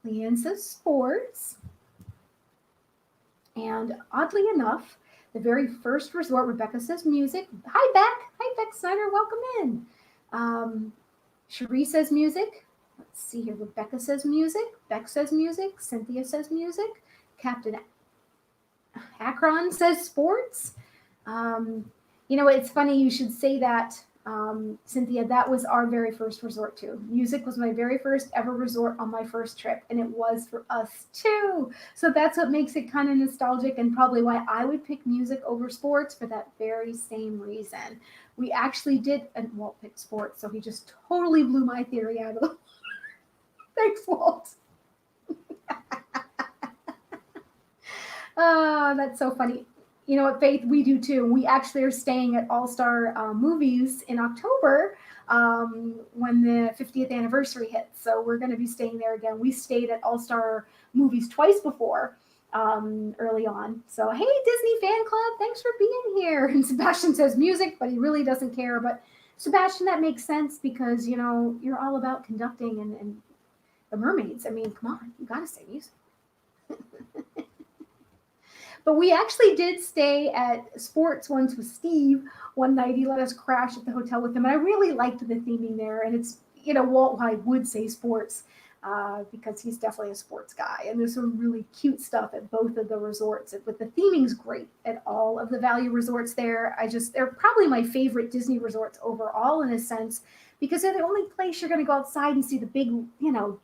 Leanne says sports. And oddly enough, the very first resort, Rebecca says music. Hi, Beck. Hi, Beck Snyder. Welcome in. Cherie says music. Let's see here. Rebecca says music. Beck says music. Cynthia says music. Captain Akron says sports. It's funny you should say that, Cynthia. That was our very first resort too. Music was my very first ever resort on my first trip, and it was for us too. So that's what makes it kind of nostalgic, and probably why I would pick music over sports for that very same reason. We actually did, and Walt picked sports, so he just totally blew my theory out of the water. Thanks, Walt. That's so funny. You know what, Faith, we do too. We actually are staying at All-Star Movies in October when the 50th anniversary hits. So we're going to be staying there again. We stayed at All-Star Movies twice before early on. So, hey, Disney fan club, thanks for being here. And Sebastian says music, but he really doesn't care. But Sebastian, that makes sense because, you're all about conducting and the mermaids. I mean, come on, you got to say music. But we actually did stay at sports once with Steve one night. He let us crash at the hotel with him. And I really liked the theming there. And it's, Walt I would say sports because he's definitely a sports guy. And there's some really cute stuff at both of the resorts. But the theming's great at all of the value resorts there. They're probably my favorite Disney resorts overall in a sense, because they're the only place you're going to go outside and see the big,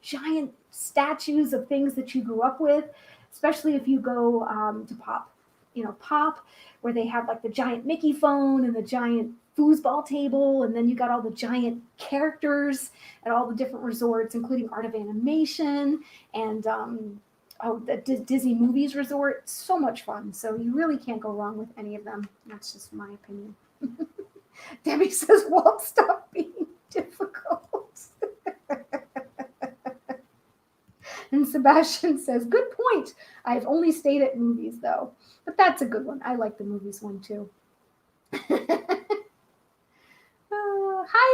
giant statues of things that you grew up with. Especially if you go to Pop, where they have like the giant Mickey phone and the giant foosball table, and then you got all the giant characters at all the different resorts, including Art of Animation and the Disney Movies Resort. So much fun. So you really can't go wrong with any of them. That's just my opinion. Debbie says, Walt, stop being difficult. And Sebastian says, good point. I've only stayed at movies, though. But that's a good one. I like the movies one, too. Hi,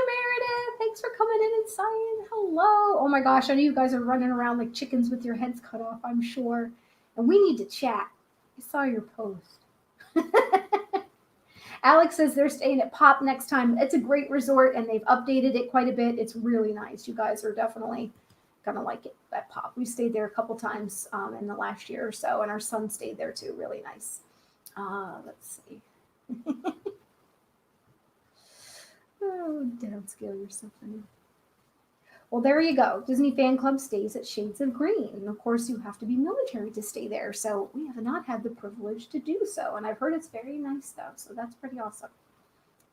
Meredith. Thanks for coming in and saying hello. Oh, my gosh. I know you guys are running around like chickens with your heads cut off, I'm sure. And we need to chat. I saw your post. Alex says they're staying at Pop next time. It's a great resort, and they've updated it quite a bit. It's really nice. You guys are definitely gonna like it at Pop. We stayed there a couple times in the last year or so, and our son stayed there too. Really nice. Let's see. Oh, downscale yourself. Well, there you go. Disney Fan Club stays at Shades of Green, and of course, you have to be military to stay there. So we have not had the privilege to do so, and I've heard it's very nice though. So that's pretty awesome.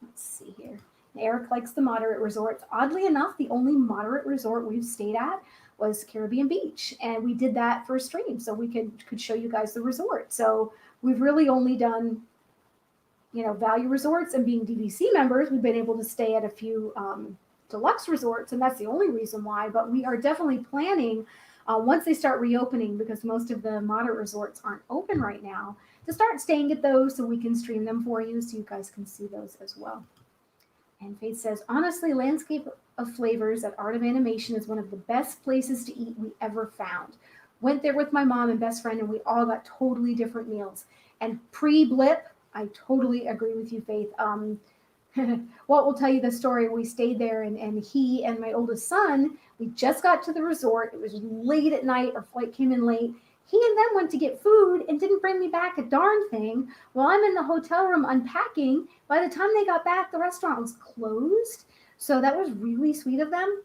Let's see here. Eric likes the moderate resorts. Oddly enough, the only moderate resort we've stayed at was Caribbean Beach, and we did that for a stream so we could show you guys the resort. So we've really only done, value resorts, and being DVC members, we've been able to stay at a few deluxe resorts, and that's the only reason why. But we are definitely planning once they start reopening, because most of the moderate resorts aren't open right now, to start staying at those so we can stream them for you so you guys can see those as well. And Faith says, honestly, Landscape of Flavors at Art of Animation is one of the best places to eat we ever found. Went there with my mom and best friend, and we all got totally different meals. And pre-blip, I totally agree with you, Faith. Walt will tell you the story. We stayed there, and he and my oldest son, we just got to the resort. It was late at night. Our flight came in late. He and them went to get food and didn't bring me back a darn thing. While I'm in the hotel room unpacking, by the time they got back, the restaurant was closed. So that was really sweet of them.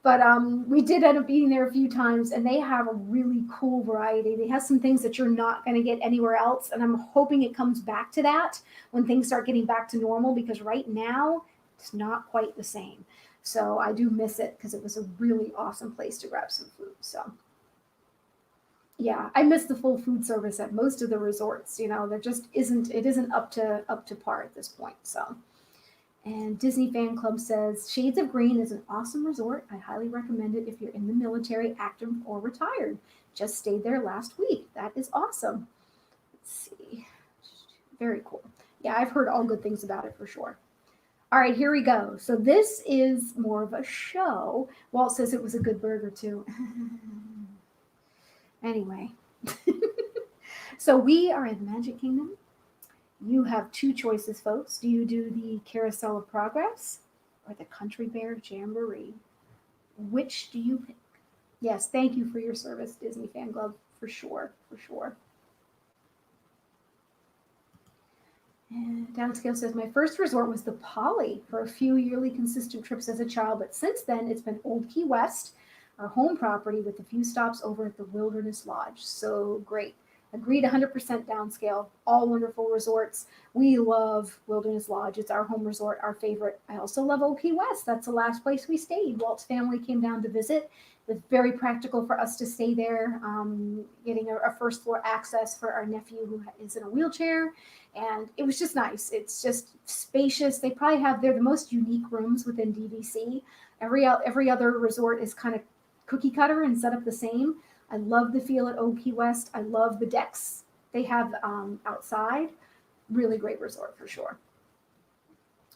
But we did end up eating there a few times, and they have a really cool variety. They have some things that you're not going to get anywhere else, and I'm hoping it comes back to that when things start getting back to normal, because right now it's not quite the same. So I do miss it because it was a really awesome place to grab some food. So yeah, I miss the full food service at most of the resorts. There just isn't up to par at this point. So. And Disney Fan Club says, Shades of Green is an awesome resort. I highly recommend it if you're in the military, active, or retired. Just stayed there last week. That is awesome. Let's see. Very cool. Yeah, I've heard all good things about it for sure. All right, here we go. So this is more of a show. Walt says it was a good burger too. Anyway. So we are in the Magic Kingdom. You have two choices, folks. Do you do the Carousel of Progress or the Country Bear Jamboree? Which do you pick? Yes, thank you for your service, Disney Fan Club, for sure, for sure. And Downscale says, my first resort was the Poly for a few yearly consistent trips as a child, but since then it's been Old Key West, our home property, with a few stops over at the Wilderness Lodge. So great. Agreed 100% downscale. All wonderful resorts. We love Wilderness Lodge. It's our home resort, our favorite. I also love Old Key West. That's the last place we stayed. Walt's family came down to visit. It was very practical for us to stay there, getting a first floor access for our nephew who is in a wheelchair. And it was just nice. It's just spacious. They're the most unique rooms within DVC. Every other resort is kind of cookie cutter and set up the same. I love the feel at Old Key West. I love the decks they have outside. Really great resort for sure.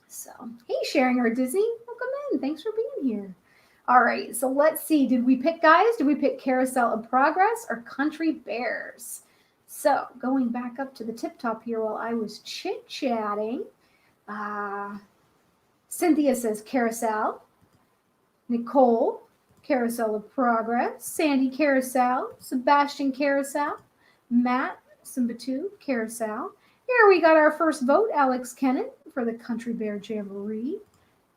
So, hey, sharing our Disney. Welcome in. Thanks for being here. All right, so let's see. Did we pick Carousel of Progress or Country Bears? So, going back up to the tip top here while I was chit-chatting, Cynthia says Carousel. Nicole, Carousel of Progress. Sandy, Carousel. Sebastian, Carousel. Matt, Simbatu, Carousel. Here we got our first vote, Alex Kennett, for the Country Bear Jamboree.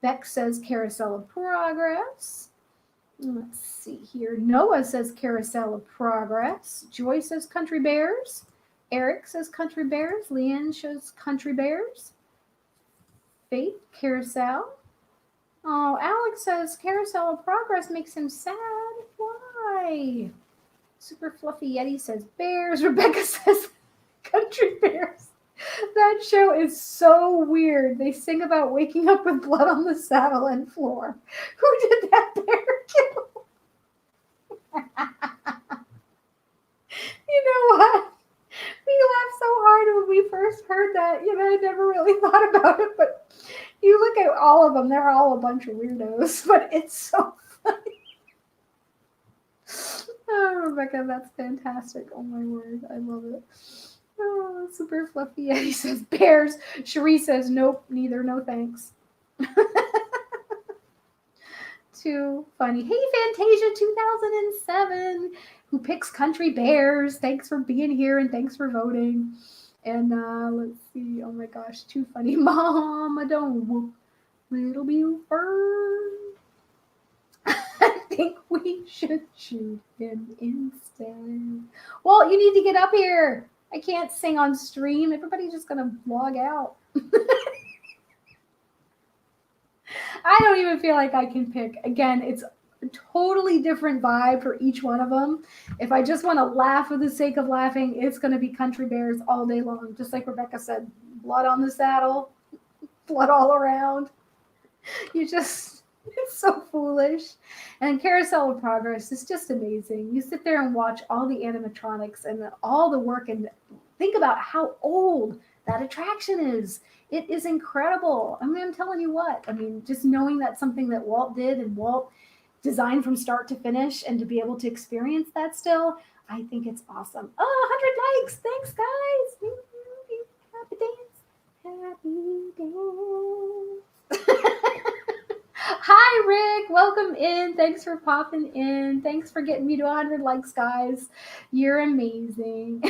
Beck says Carousel of Progress. Let's see here. Noah says Carousel of Progress. Joy says Country Bears. Eric says Country Bears. Leanne says Country Bears. Faith, Carousel. Oh, Alex says Carousel of Progress makes him sad. Why? Super Fluffy Yeti says Bears. Rebecca says Country Bears. That show is so weird. They sing about waking up with blood on the saddle and floor. Who did that bear kill? You know what? We laughed so hard when we first heard that. I never really thought about it, but you look at all of them, they're all a bunch of weirdos, but it's so funny. Oh, Rebecca, that's fantastic. Oh my word, I love it. Oh, Super Fluffy. Yeah, he says bears. Cherie says nope, neither, no thanks. Too funny. Hey, Fantasia 2007, who picks Country Bears. Thanks for being here and thanks for voting. And let's see. Oh my gosh, too funny. Mama, don't whoop little Buford. I think we should shoot him instead. Well, you need to get up here. I can't sing on stream. Everybody's just going to log out. I don't even feel like I can pick. Again, it's a totally different vibe for each one of them. If I just want to laugh for the sake of laughing, it's going to be Country Bears all day long. Just like Rebecca said, blood on the saddle, blood all around. It's so foolish. And Carousel of Progress is just amazing. You sit there and watch all the animatronics and all the work and think about how old that attraction is. It is incredible. I mean, I'm telling you what. I mean, just knowing that's something that Walt did and Walt designed from start to finish, and to be able to experience that still, I think it's awesome. Oh, 100 likes. Thanks, guys. Happy dance. Happy dance. Hi, Rick. Welcome in. Thanks for popping in. Thanks for getting me to 100 likes, guys. You're amazing.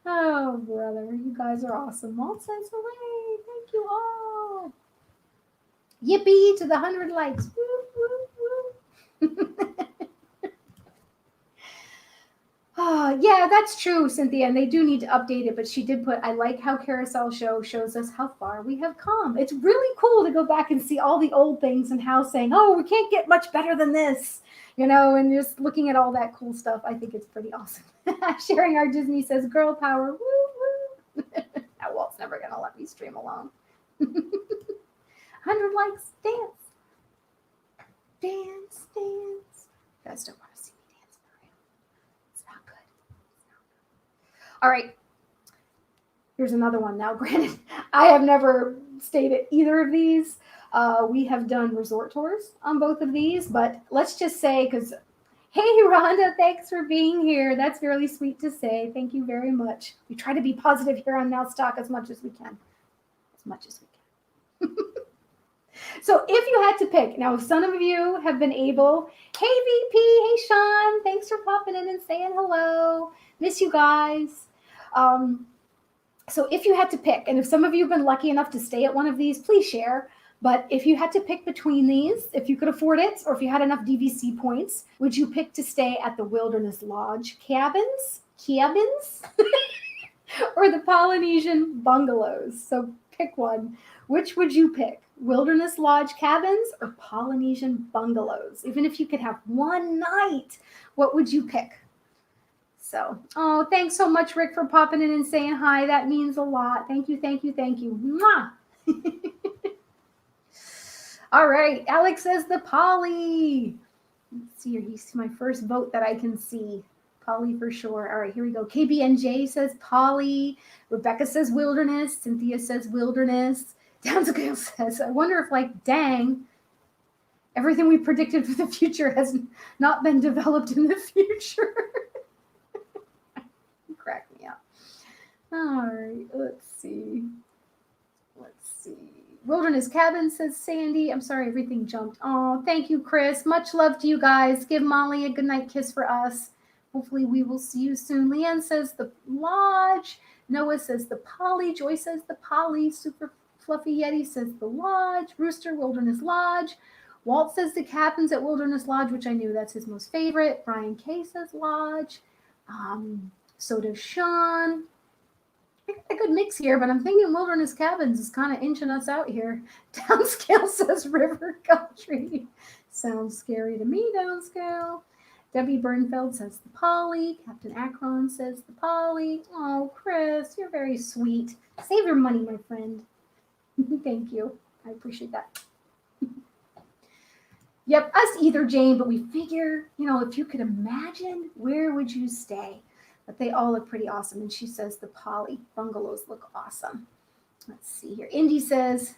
Oh, brother. You guys are awesome. Walt says hooray. Thank you all. Yippee to the 100 likes. Woo, woo, woo. Oh, yeah, that's true, Cynthia, and they do need to update it, but she did put, I like how Carousel Show shows us how far we have come. It's really cool to go back and see all the old things and how saying, oh, we can't get much better than this, and just looking at all that cool stuff. I think it's pretty awesome. Sharing our Disney says, girl power, woo, woo. Now Walt's never going to let me stream alone. 100 likes, dance. Dance, dance. You guys don't want to see me dance for real. It's not good. All right. Here's another one. Now, granted, I have never stayed at either of these. We have done resort tours on both of these, but let's just say, because, hey, Rhonda, thanks for being here. That's really sweet to say. Thank you very much. We try to be positive here on Now Stock as much as we can. As much as we can. So if you had to pick, now some of you have been able, hey VP, hey Sean, thanks for popping in and saying hello. Miss you guys. So if you had to pick, and if some of you have been lucky enough to stay at one of these, please share. But if you had to pick between these, if you could afford it, or if you had enough DVC points, would you pick to stay at the Wilderness Lodge cabins, or the Polynesian bungalows? So pick one. Which would you pick? Wilderness Lodge cabins or Polynesian bungalows? Even if you could have one night, what would you pick? So, oh, thanks so much, Rick, for popping in and saying hi. That means a lot. Thank you, thank you, thank you. Mwah! All right, Alex says the Poly. Let's see here. He's my first vote that I can see. Poly for sure. All right, here we go. KBNJ says Poly. Rebecca says Wilderness. Cynthia says Wilderness. Downscale says, I wonder if, like, dang, everything we predicted for the future has not been developed in the future. Crack me up. All right, let's see. Wilderness Cabin, says Sandy. I'm sorry, everything jumped. Oh, thank you, Chris. Much love to you guys. Give Molly a goodnight kiss for us. Hopefully we will see you soon. Leanne says the Lodge. Noah says the Poly. Joy says the Poly. Super Fluffy Yeti says the Lodge. Rooster, Wilderness Lodge. Walt says the cabins at Wilderness Lodge, which I knew that's his most favorite. Brian K says Lodge. So does Sean. I got a good mix here, but I'm thinking Wilderness Cabins is kind of inching us out here. Downscale says River Country. Sounds scary to me, Downscale. Debbie Bernfeld says the Poly. Captain Akron says the Poly. Oh, Chris, you're very sweet. Save your money, my friend. Thank you. I appreciate that. Yep, us either, Jane, but we figure, if you could imagine, where would you stay? But they all look pretty awesome. And she says the Poly bungalows look awesome. Let's see here. Indy says,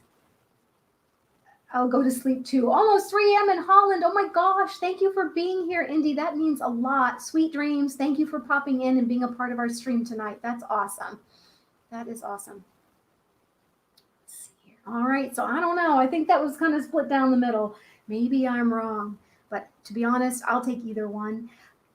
I'll go to sleep too. Almost 3 a.m. in Holland. Oh my gosh. Thank you for being here, Indy. That means a lot. Sweet dreams. Thank you for popping in and being a part of our stream tonight. That's awesome. That is awesome. Let's see here. All right. So I don't know. I think that was kind of split down the middle. Maybe I'm wrong. But to be honest, I'll take either one.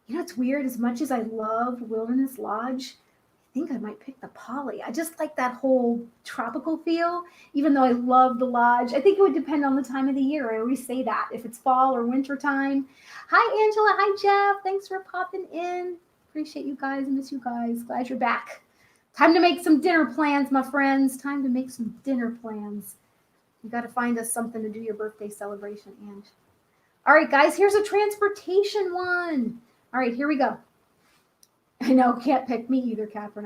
It's weird. As much as I love Wilderness Lodge, I think I might pick the Poly. I just like that whole tropical feel, even though I love the Lodge. I think it would depend on the time of the year. I always say that, if it's fall or winter time. Hi, Angela. Hi, Jeff. Thanks for popping in. Appreciate you guys. Miss you guys. Glad you're back. Time to make some dinner plans, my friends. Time to make some dinner plans. You got to find us something to do your birthday celebration, Ange. All right, guys, here's a transportation one. All right, here we go. I know, can't pick me either, Catherine.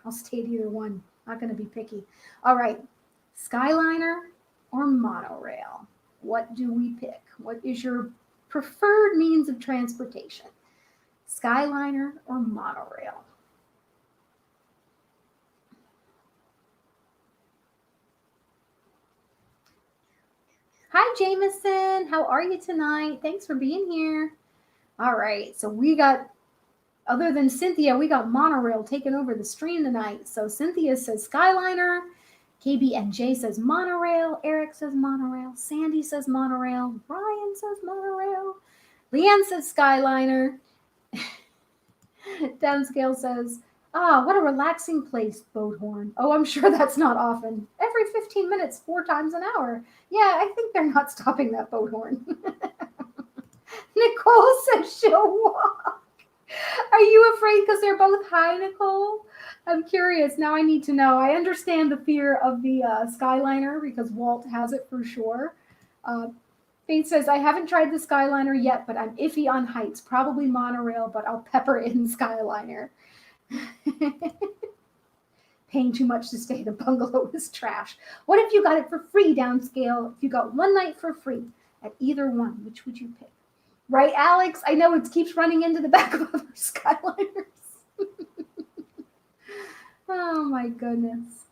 I'll stay at either one. Not going to be picky. All right, Skyliner or monorail? What do we pick? What is your preferred means of transportation? Skyliner or monorail? Hi, Jameson. How are you tonight? Thanks for being here. All right, so we got, other than Cynthia, we got monorail taking over the stream tonight. So Cynthia says Skyliner, KBNJ says monorail. Eric says monorail. Sandy says monorail. Brian says monorail. Leanne says skyliner. Downscale says, what a relaxing place, boat horn. Oh, I'm sure that's not often. Every 15 minutes, 4 times an hour. Yeah, I think they're not stopping that boat horn. Nicole says she'll walk. Are you afraid because they're both high, Nicole? I'm curious. Now I need to know. I understand the fear of the Skyliner because Walt has it for sure. Faith says, I haven't tried the Skyliner yet, but I'm iffy on heights. Probably monorail, but I'll pepper in Skyliner. Paying too much to stay in a bungalow is trash. What if you got it for free, Downscale? If you got one night for free at either one, which would you pick? Right, Alex? I know it keeps running into the back of other Skyliners. Oh, my goodness.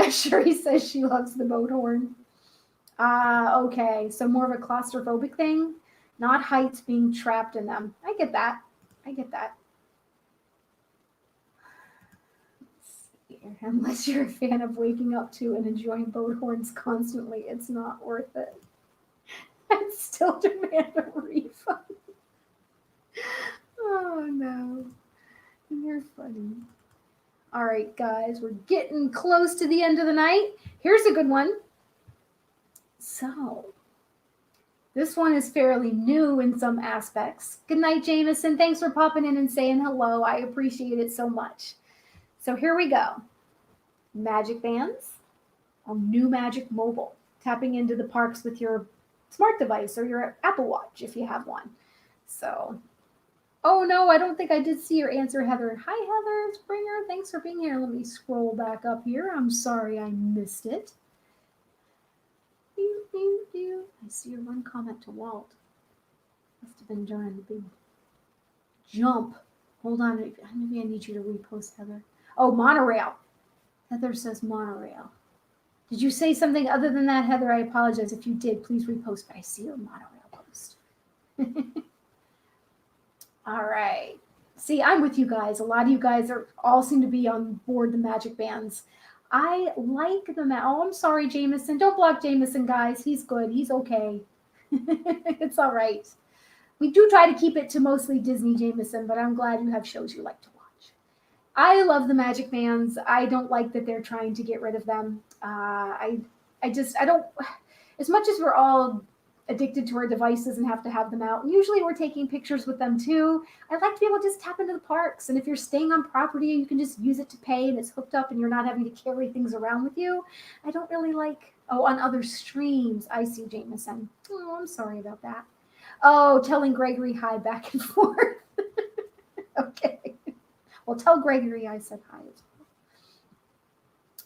Sherry says she loves the boat horn. Okay, so more of a claustrophobic thing, not heights, being trapped in them. I get that. Unless you're a fan of waking up to and enjoying boat horns constantly, it's not worth it. I'd still demand a refund. Oh, no. You're funny. All right, guys, we're getting close to the end of the night. Here's a good one. So, this one is fairly new in some aspects. Good night, Jameson. Thanks for popping in and saying hello. I appreciate it so much. So here we go. Magic bands on new Magic Mobile. Tapping into the parks with your smart device or your Apple Watch if you have one. So, oh no, I don't think I did see your answer, Heather. Hi, Heather Springer. Thanks for being here. Let me scroll back up here. I'm sorry I missed it. I see your one comment to Walt. Must have been during the big jump. Hold on. Maybe I need you to repost, Heather. Oh, monorail. Heather says monorail. Did you say something other than that, Heather? I apologize. If you did, please repost. But I see your monorail post. All right. See, I'm with you guys. A lot of you guys all seem to be on board the Magic Bands. I like the oh, I'm sorry, Jameson. Don't block Jameson, guys. He's good. He's okay. It's all right. We do try to keep it to mostly Disney, Jameson, but I'm glad you have shows you like to watch. I love the Magic Bands. I don't like that they're trying to get rid of them. I don't, as much as we're all addicted to our devices and have to have them out, and usually we're taking pictures with them too, I'd like to be able to just tap into the parks. And if you're staying on property, you can just use it to pay and it's hooked up and you're not having to carry things around with you. I don't really like, on other streams. I see, Jameson. Oh, I'm sorry about that. Oh, telling Gregory hi back and forth. Okay. Well, tell Gregory I said hi as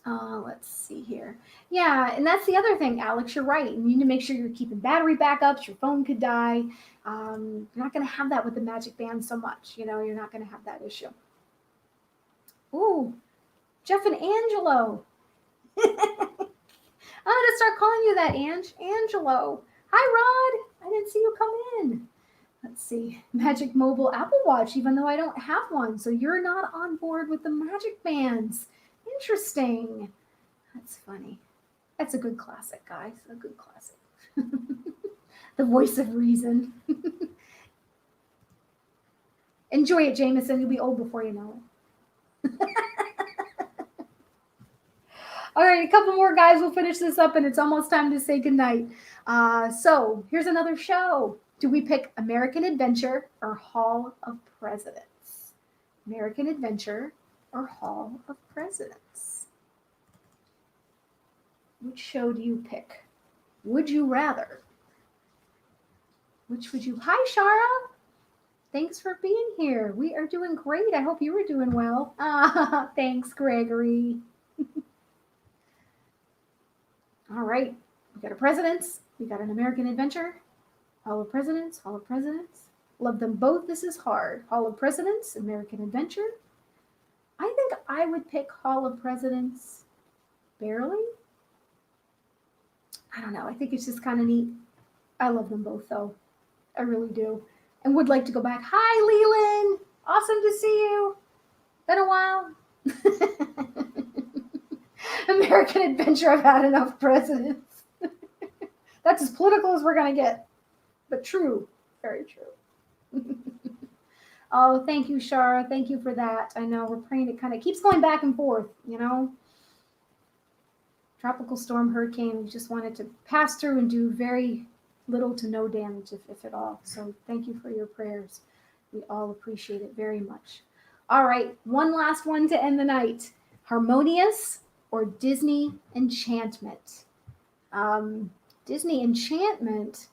well. Let's see here. Yeah, and that's the other thing, Alex. You're right. You need to make sure you're keeping battery backups. Your phone could die. You're not going to have that with the Magic Band so much. You're not going to have that issue. Ooh, Jeff and Angelo. I'm going to start calling you that, Angelo. Hi, Rod. I didn't see you come in. Let's see. Magic Mobile Apple Watch, even though I don't have one. So you're not on board with the Magic Bands. Interesting. That's funny. That's a good classic, guys. A good classic. The voice of reason. Enjoy it, Jameson. You'll be old before you know it. All right, a couple more, guys. We'll finish this up, and it's almost time to say goodnight. So here's another show. Do we pick American Adventure or Hall of Presidents? American Adventure or Hall of Presidents? Which show do you pick? Would you rather? Which would you? Hi, Shara. Thanks for being here. We are doing great. I hope you were doing well. Thanks, Gregory. All right. We got a Presidents. We got an American Adventure. Hall of Presidents. Hall of Presidents. Love them both. This is hard. Hall of Presidents. American Adventure. I think I would pick Hall of Presidents. Barely. I don't know. I think it's just kind of neat. I love them both, though. I really do. And would like to go back. Hi, Leland. Awesome to see you. Been a while. American Adventure, I've had enough presidents. That's as political as we're going to get. But true. Very true. Oh, thank you, Shara. Thank you for that. I know we're praying. It kind of keeps going back and forth, Tropical storm, hurricane. We just wanted to pass through and do very little to no damage, if at all. So thank you for your prayers. We all appreciate it very much. All right, one last one to end the night. Harmonious or Disney enchantment? Disney enchantment.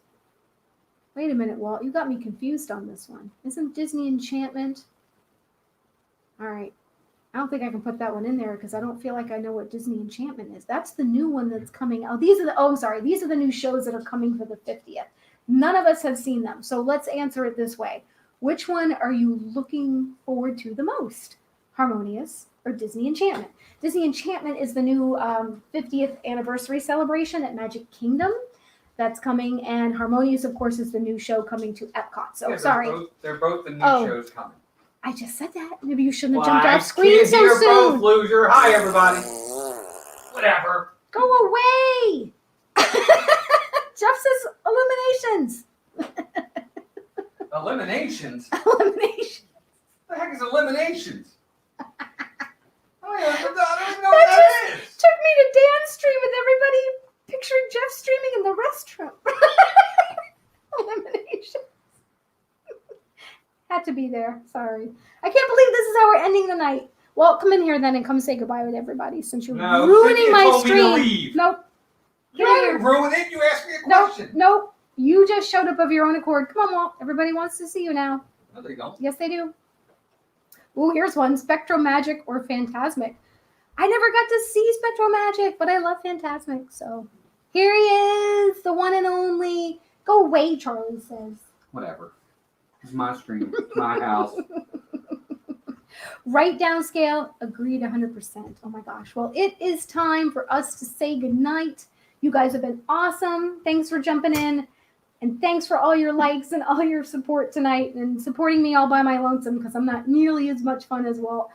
Wait a minute, Walt. You got me confused on this one. Isn't Disney enchantment? All right. I don't think I can put that one in there because I don't feel like I know what Disney enchantment is. That's the new one that's coming out. These are the new shows that are coming for the 50th. None of us have seen them. So let's answer it this way. Which one are you looking forward to the most? Harmonious or Disney enchantment? Disney enchantment is the new 50th anniversary celebration at Magic Kingdom that's coming, and Harmonious, of course, is the new show coming to Epcot. So yeah, sorry. They're both the new shows coming. I just said that. Maybe you shouldn't have jumped off screen so soon. Both, loser. Hi, everybody. Whatever. Go away. Jeff says eliminations. Eliminations? Eliminations. What the heck is eliminations? I don't know what that is. Took me to Dan's stream with everybody picturing Jeff streaming in the restroom. Eliminations. Had to be there. Sorry. I can't believe this is how we're ending the night. Well, come in here then and come say goodbye with everybody since you're ruining my stream. Nope. You didn't ruin it. You asked me a question. Nope. You just showed up of your own accord. Come on, Walt. Everybody wants to see you now. No, they don't. Yes, they do. Ooh, here's one. Spectromagic or Phantasmic. I never got to see Spectromagic, but I love Phantasmic. So here he is, the one and only. Go away, Charlie says. Whatever. It's my stream. It's my house. Right down scale. Agreed 100%. Oh my gosh. Well, it is time for us to say goodnight. You guys have been awesome. Thanks for jumping in. And thanks for all your likes and all your support tonight and supporting me all by my lonesome because I'm not nearly as much fun as Walt.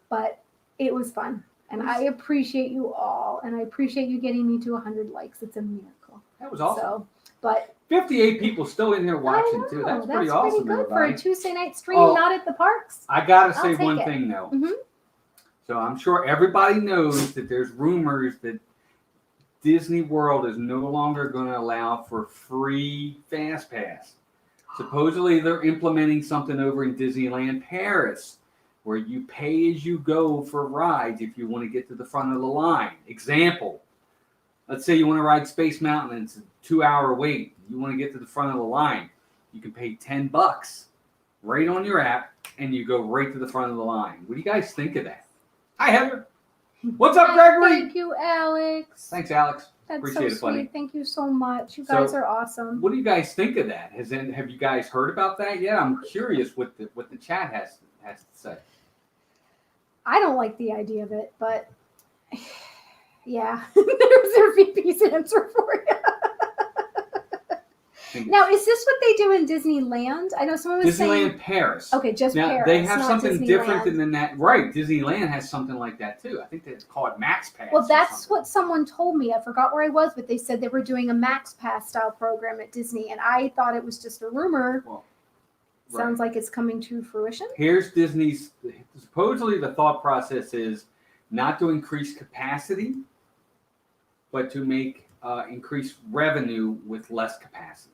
But it was fun. And I appreciate you all. And I appreciate you getting me to 100 likes. It's a miracle. That was awesome. So, but 58 people still in here watching, too. That's pretty awesome. Pretty good for a Tuesday night stream, not at the parks. I got to say one thing, though. Mm-hmm. So I'm sure everybody knows that there's rumors that Disney World is no longer going to allow for free Fast Pass. Supposedly, they're implementing something over in Disneyland Paris where you pay as you go for rides if you want to get to the front of the line. Example. Let's say you want to ride Space Mountain and it's a 2-hour wait. You want to get to the front of the line. You can pay $10 right on your app and you go right to the front of the line. What do you guys think of that? Hi, Heather. What's up, Gregory? Thank you, Alex. Thanks, Alex. That's Appreciate so it, buddy. Sweet. Thank you so much. You guys are awesome. What do you guys think of that? Have you guys heard about that yet? I'm curious what the chat has to say. I don't like the idea of it, but yeah, there's their VP's answer for you. Now, is this what they do in Disneyland? I know someone was saying Disneyland Paris. Okay, just now, Paris. They have something different than that. Right, Disneyland has something like that too. I think it's called Max Pass. Well, that's what someone told me. I forgot where I was, but they said they were doing a Max Pass style program at Disney, and I thought it was just a rumor. Well, sounds like it's coming to fruition. Here's Disney's. Supposedly, the thought process is not to increase capacity, but to make increase revenue with less capacity.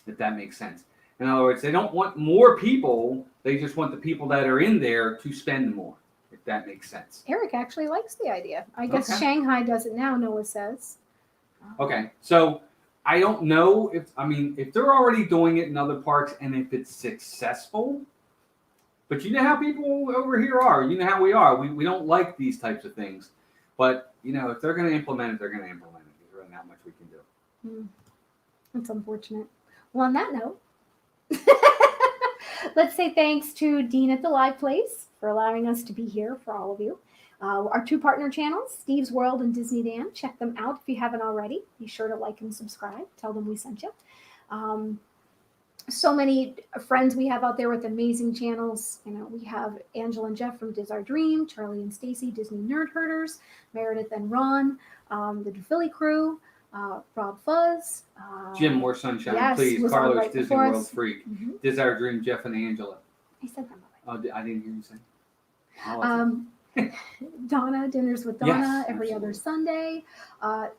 If that makes sense. In other words, they don't want more people. They just want the people that are in there to spend more. If that makes sense. Eric actually likes the idea. I guess Shanghai does it now, Noah says. Okay. So I don't know if they're already doing it in other parks and if it's successful. But you know how people over here are. You know how we are. We don't like these types of things. But, if they're going to implement it, they're going to implement it. There's really not much we can do. That's unfortunate. Well, on that note, let's say thanks to Dean at the Live Place for allowing us to be here for all of you. Our 2 partner channels, Steve's World and Disney Dan. Check them out if you haven't already. Be sure to like and subscribe. Tell them we sent you. so many friends we have out there with amazing channels. We have Angela and Jeff from Diz Our Dream, Charlie and Stacy, Disney Nerd Herders, Meredith and Ron, the Philly crew, Rob Fuzz. Jim, more sunshine, yes, please. was on Carlos, right Disney before us. World Freak. Mm-hmm. Diz Our Dream, Jeff and Angela. I said that. Oh, I didn't hear you say. Donna, Dinners with Donna, Yes, every absolutely. other Sunday.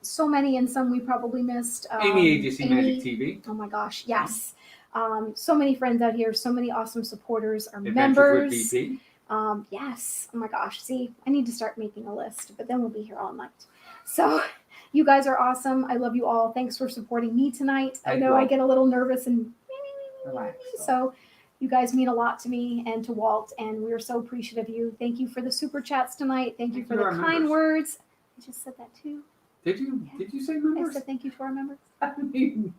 So many, and some we probably missed. Amy Agency Magic TV. Oh my gosh, yes. So many friends out here, so many awesome supporters, our Adventures members. with BP. Yes. Oh my gosh. See, I need to start making a list, but then we'll be here all night. So you guys are awesome. I love you all. Thanks for supporting me tonight. I know I get a little nervous and relax. So you guys mean a lot to me and to Walt, and we're so appreciative of you. Thank you for the super chats tonight. Thank you for the kind words. I just said that too. Did you? Yeah. Did you say members? I said thank you to our members. I mean,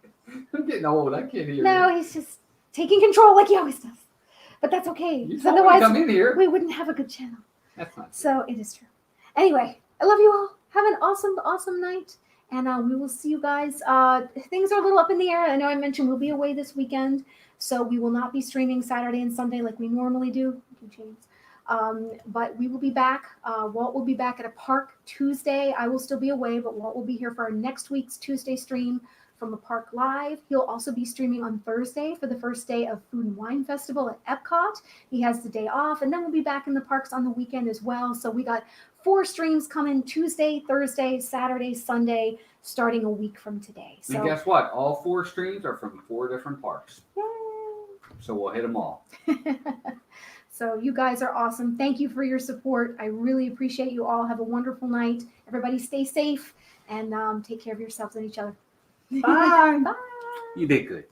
I'm getting old. I can't hear. No, he's just taking control like he always does. But that's okay. Otherwise, come in here. We wouldn't have a good channel. That's not true. So it is true. Anyway, I love you all. Have an awesome night. And we will see you guys. Things are a little up in the air. I know I mentioned we'll be away this weekend. So we will not be streaming Saturday and Sunday like we normally do. James. But we will be back. Walt will be back at a park Tuesday. I will still be away, but Walt will be here for our next week's Tuesday stream from a park live. He'll also be streaming on Thursday for the first day of Food and Wine Festival at Epcot. He has the day off, and then we'll be back in the parks on the weekend as well. So we got 4 streams coming Tuesday, Thursday, Saturday, Sunday, starting a week from today. So and guess what? All 4 streams are from 4 different parks. Yay. So we'll hit them all. So you guys are awesome. Thank you for your support. I really appreciate you all. Have a wonderful night. Everybody stay safe and take care of yourselves and each other. Bye. Bye. You did good.